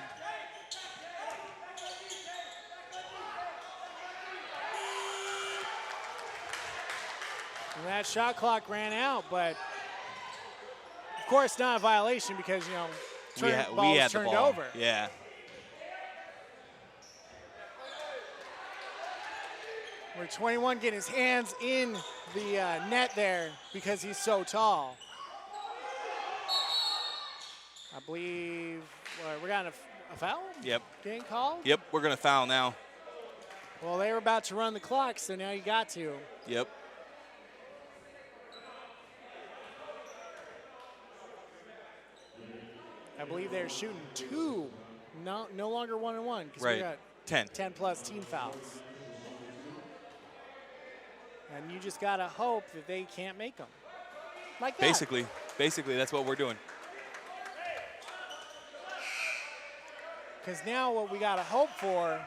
A: And that shot clock ran out, but of course not a violation because,
B: we
A: ball
B: had
A: was
B: the
A: turned
B: ball.
A: over.
B: Yeah.
A: Where 21 getting his hands in the net there because he's so tall. I believe we got a foul?
B: Yep.
A: Getting called?
B: Yep, we're going to foul now.
A: Well, they were about to run the clock, so now you got to.
B: Yep.
A: I believe they're shooting 2, no longer 1-on-1 because
B: Right.
A: we got
B: 10
A: plus team fouls. And you just got to hope that they can't make them. Like that.
B: Basically, that's what we're doing.
A: Because now what we got to hope for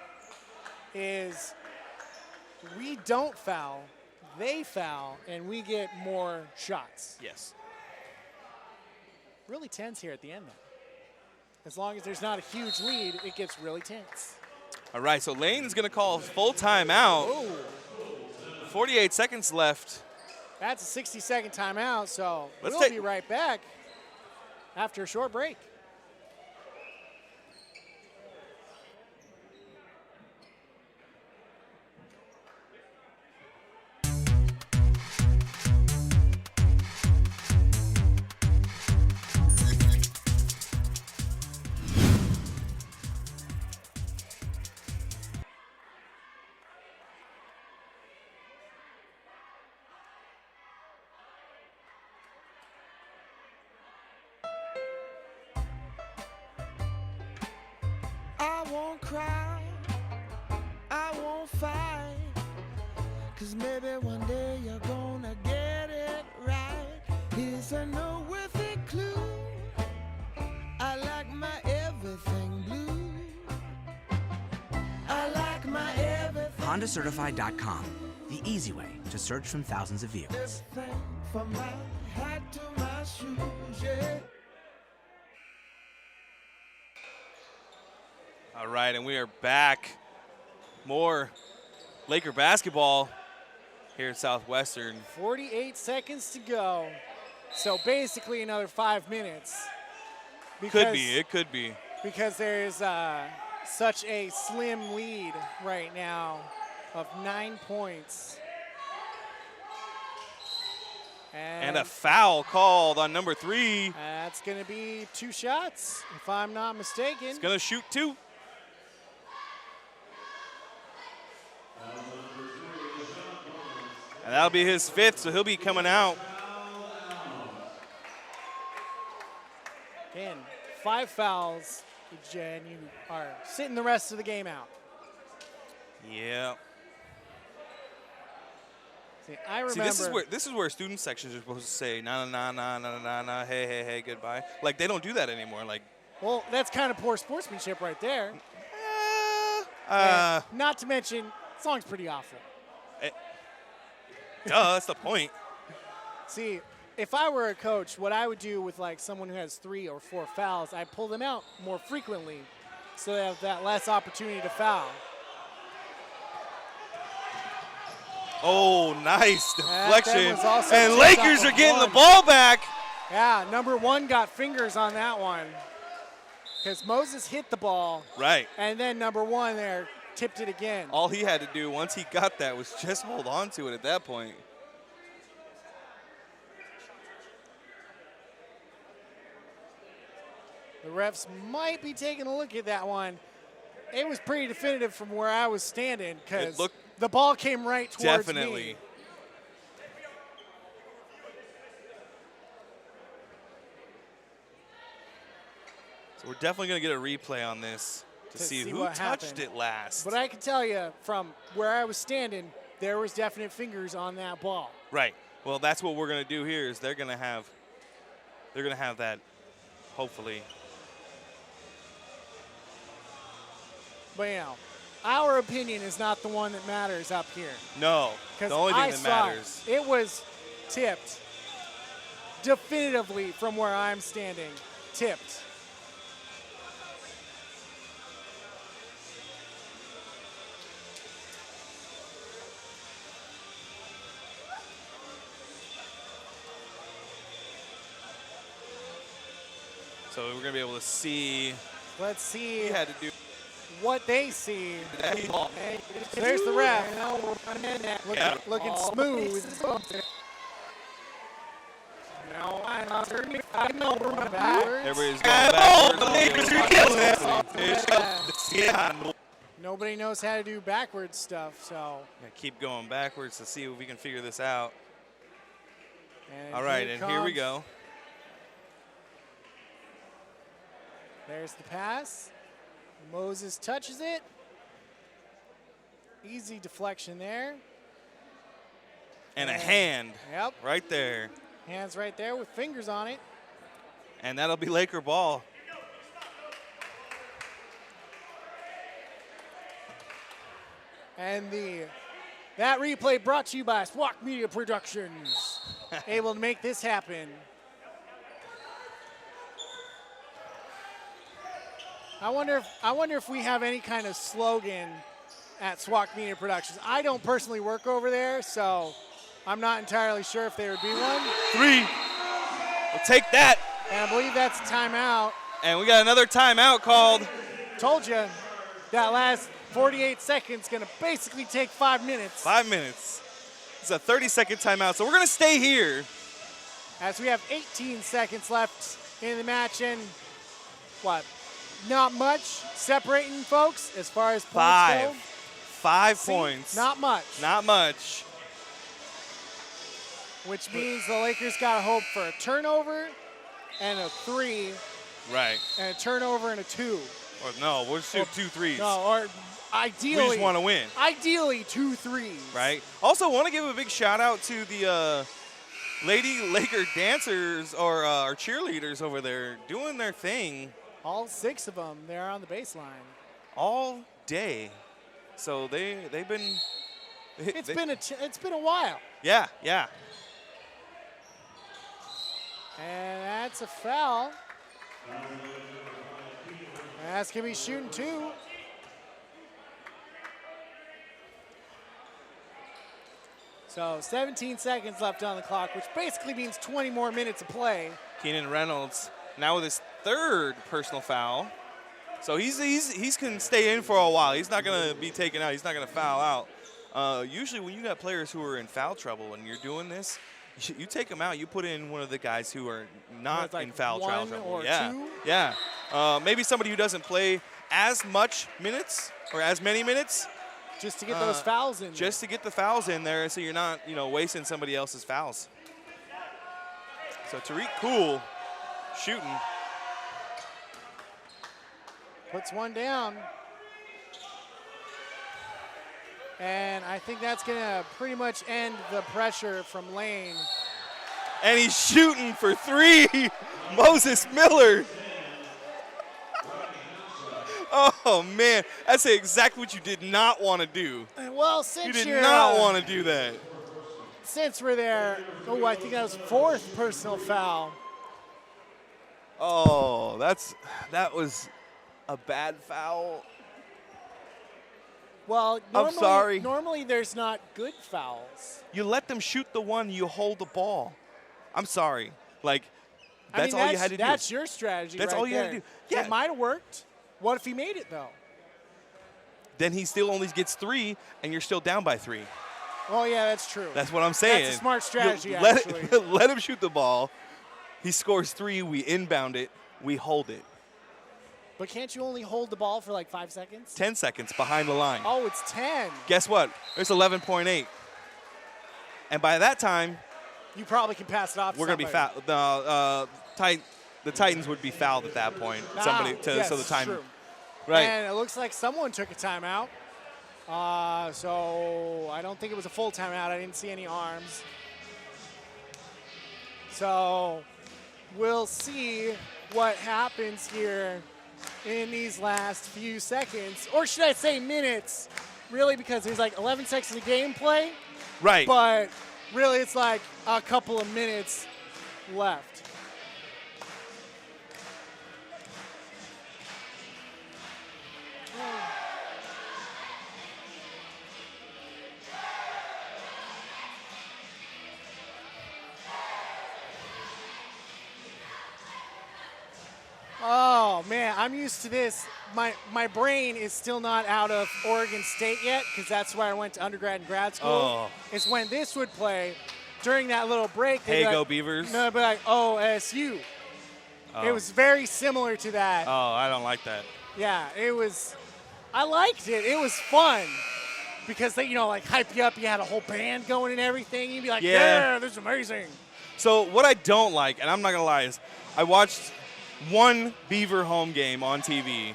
A: is we don't foul, they foul, and we get more shots.
B: Yes.
A: Really tense here at the end, though. As long as there's not a huge lead, it gets really tense.
B: All right, so Lane's going to call full timeout.
A: Oh.
B: 48 seconds left.
A: That's a 60-second timeout, so
B: Let's
A: we'll be right back after a short break.
X: I won't cry, I won't fight, 'cause maybe one day you're gonna get it right. Here's a noteworthy clue. I like my everything blue. I like my everything.
E: HondaCertified.com, the easy way to search from thousands of vehicles.
X: Everything from my hat to my shoes, yeah.
B: All right, and we are back. more Laker basketball here at Southwestern.
A: 48 seconds to go. So basically another 5 minutes.
B: Could be, it could be.
A: Because there's such a slim lead right now of 9 points.
B: And a foul called on number 3.
A: That's going to be 2 shots, if I'm not mistaken.
B: He's going to shoot 2. And that'll be his 5th, so he'll be coming out.
A: Again, 5 fouls, and you are sitting the rest of the game out.
B: Yeah.
A: See, I remember.
B: See, this is where student sections are supposed to say nah nah nah nah nah nah hey hey hey goodbye. Like they don't do that anymore. Like.
A: Well, that's kind of poor sportsmanship right there. Not to mention, the song's pretty awful.
B: That's the point.
A: See, if I were a coach, what I would do with like someone who has 3 or 4 fouls, I'd pull them out more frequently so they have that less opportunity to foul.
B: Oh, nice deflection. And
A: tipped
B: Lakers
A: off
B: are
A: of
B: getting the
A: one.
B: ball back.
A: Yeah, number 1 got fingers on that one because Moses hit the ball.
B: Right.
A: And then number 1 there tipped it again.
B: All he had to do once he got that was just hold on to it at that point.
A: The refs might be taking a look at that one. It was pretty definitive from where I was standing because the ball came right towards me.
B: So we're definitely going to get a replay on this to see who
A: what
B: touched
A: happened.
B: it last.
A: But I can tell you from where I was standing, there was definite fingers on that ball.
B: Right. Well, that's what we're going to do here is they're going to have that, hopefully.
A: But, you know, our opinion is not the one that matters up here.
B: No, the only thing that matters.
A: It was tipped definitively from where I'm standing. Tipped.
B: So we're going to be able to see.
A: Let's see
B: he had to do
A: what they see. There's the ref. Looking smooth.
B: Everybody's going backwards.
A: Nobody knows how to do backwards stuff, so.
B: Keep going backwards to see if we can figure this out.
A: And
B: all right, and here we go.
A: There's the pass. Moses touches it. Easy deflection there.
B: And a hand
A: Yep.
B: right there.
A: Hands right there with fingers on it.
B: And that'll be Laker ball.
A: And that replay brought to you by SWOCC Media Productions. Able to make this happen. I wonder if we have any kind of slogan at SWOCC Media Productions. I don't personally work over there, so I'm not entirely sure if there would be one.
B: 3. We'll take that.
A: And I believe that's a timeout.
B: And we got another timeout called.
A: Told you, that last 48 seconds going to basically take 5 minutes.
B: 5 minutes. It's a 30-second timeout, so we're going to stay here.
A: As we have 18 seconds left in the match, and not much separating folks as far as points go.
B: 5 points.
A: Not much.
B: Not much.
A: Which means the Lakers got to hope for a turnover and a 3.
B: Right.
A: And a turnover and a 2.
B: Or no, we'll shoot 2 threes.
A: No, or ideally.
B: We just want to win.
A: Ideally 2 threes.
B: Right. Also, want to give a big shout out to the Lady Laker dancers or our cheerleaders over there doing their thing.
A: All 6 of them, they're on the baseline.
B: All day. So they've been.
A: It's been a while.
B: Yeah, yeah.
A: And that's a foul. That's gonna be shooting 2. So 17 seconds left on the clock, which basically means 20 more minutes of play.
B: Keenan Reynolds now with his 3rd personal foul. So he's can stay in for a while. He's not going to be taken out. He's not going to foul out. Usually when you got players who are in foul trouble and you're doing this, you take them out. You put in one of the guys who are not
A: like
B: in foul trouble.
A: or
B: Yeah,
A: two?
B: yeah. Maybe somebody who doesn't play as much minutes or as many minutes.
A: Just to get those fouls in.
B: Just to get the fouls in there, so you're not, wasting somebody else's fouls. So Tariq Cool shooting.
A: Puts one down. And I think that's going to pretty much end the pressure from Lane.
B: And he's shooting for 3. Moses Miller. Oh, man. That's exactly what you did not want to do.
A: Well, since
B: you did not want to do that.
A: Since we're there, I think that was 4th personal foul.
B: Oh, that was a bad foul.
A: Well,
B: I'm sorry.
A: Normally there's not good fouls.
B: You let them shoot the one, you hold the ball. I'm sorry. That's all you had to do.
A: That's your strategy.
B: That's
A: right
B: all you
A: there.
B: had to do. Yeah.
A: It might have worked. What if he made it, though?
B: Then he still only gets 3, and you're still down by 3.
A: Oh, yeah, that's true.
B: That's what I'm saying.
A: That's a smart strategy,
B: actually. Let him shoot the ball. He scores 3. We inbound it. We hold it.
A: But can't you only hold the ball for like 5 seconds?
B: 10 seconds behind the line.
A: Oh, it's 10.
B: Guess what? There's 11.8. And by that time,
A: you probably can pass it off.
B: We're going to be fouled. The Titans would be fouled at that point.
A: Yes,
B: so the time.
A: True.
B: Right.
A: And it looks like someone took a timeout. So I don't think it was a full timeout. I didn't see any arms. So we'll see what happens here in these last few seconds. Or should I say minutes, really, because there's like 11 seconds of gameplay.
B: Right.
A: But really it's like a couple of minutes left. Oh, man, I'm used to this. My brain is still not out of Oregon State yet because that's where I went to undergrad and grad school.
B: Oh.
A: It's when this would play during that little break.
B: Hey,
A: go
B: Beavers.
A: No, but like OSU.
B: Oh.
A: It was very similar to that.
B: Oh, I don't like that.
A: Yeah, it was. I liked it. It was fun because they, hype you up. You had a whole band going and everything. You'd be like, yeah, this is amazing.
B: So what I don't like, and I'm not going to lie, is I watched one Beaver home game on TV,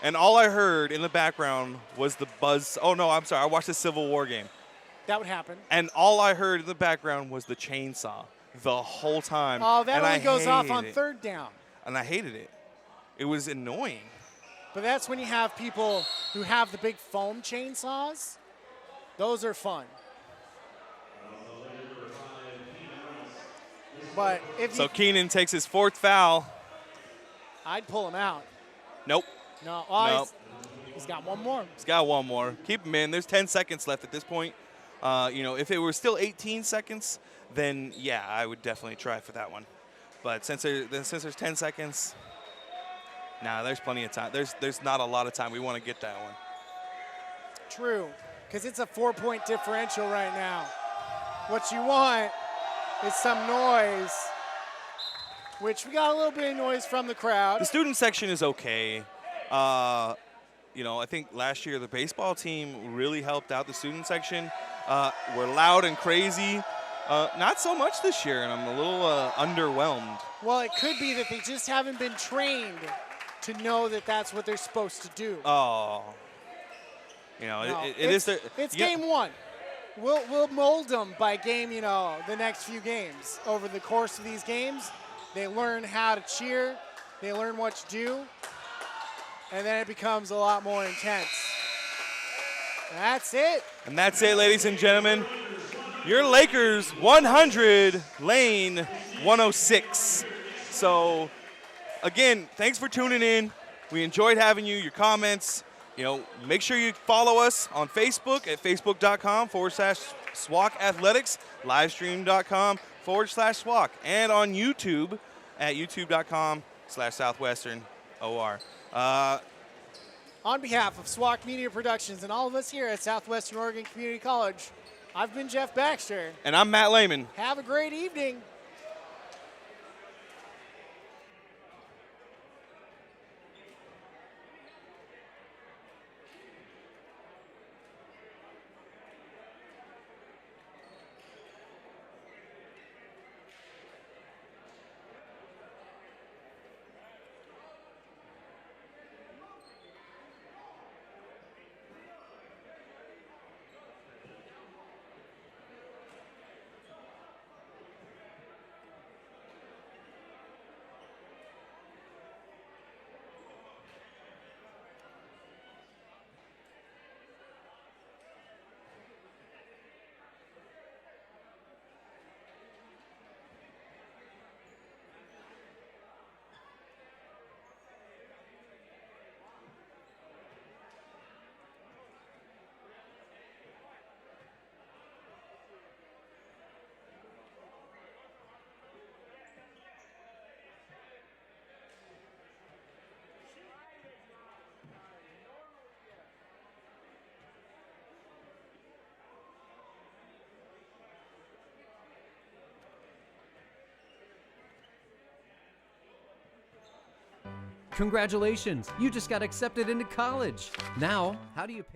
B: and all I heard in the background was the buzz. Oh, no, I'm sorry. I watched the Civil War game.
A: That would happen.
B: And all I heard in the background was the chainsaw the whole time.
A: Oh, that
B: and
A: only
B: I
A: goes off
B: hated
A: on
B: it.
A: 3rd down.
B: And I hated it. It was annoying.
A: But that's when you have people who have the big foam chainsaws. Those are fun. But if
B: So Keenan takes his 4th foul.
A: I'd pull him out.
B: Nope.
A: No.
B: Nope.
A: He's got one more.
B: He's got one more. Keep him in. There's 10 seconds left at this point. If it were still 18 seconds, then yeah, I would definitely try for that one. But since there's 10 seconds, there's plenty of time. There's not a lot of time. We want to get that one.
A: True, because it's a 4-point differential right now. What you want is some noise, which we got a little bit of noise from the crowd.
B: The student section is okay. I think last year the baseball team really helped out the student section. We're loud and crazy. Not so much this year, and I'm a little underwhelmed.
A: Well, it could be that they just haven't been trained to know that that's what they're supposed to do.
B: Oh.
A: It's game 1. We'll mold them by game, the next few games. Over the course of these games, they learn how to cheer, they learn what to do, and then it becomes a lot more intense. That's it.
B: And that's it, ladies and gentlemen. Your Lakers 100, Lane 106. So, again, thanks for tuning in. We enjoyed having you, your comments. make sure you follow us on Facebook at facebook.com/SWOCC Athletics, livestream.com/SWOCC, and on YouTube at youtube.com/Southwestern OR.
A: On behalf of SWOCC Media Productions and all of us here at Southwestern Oregon Community College, I've been Jeff Baxter.
B: And I'm Matt Lehman.
A: Have a great evening.
Y: Congratulations, you just got accepted into college. Now, how do you pay?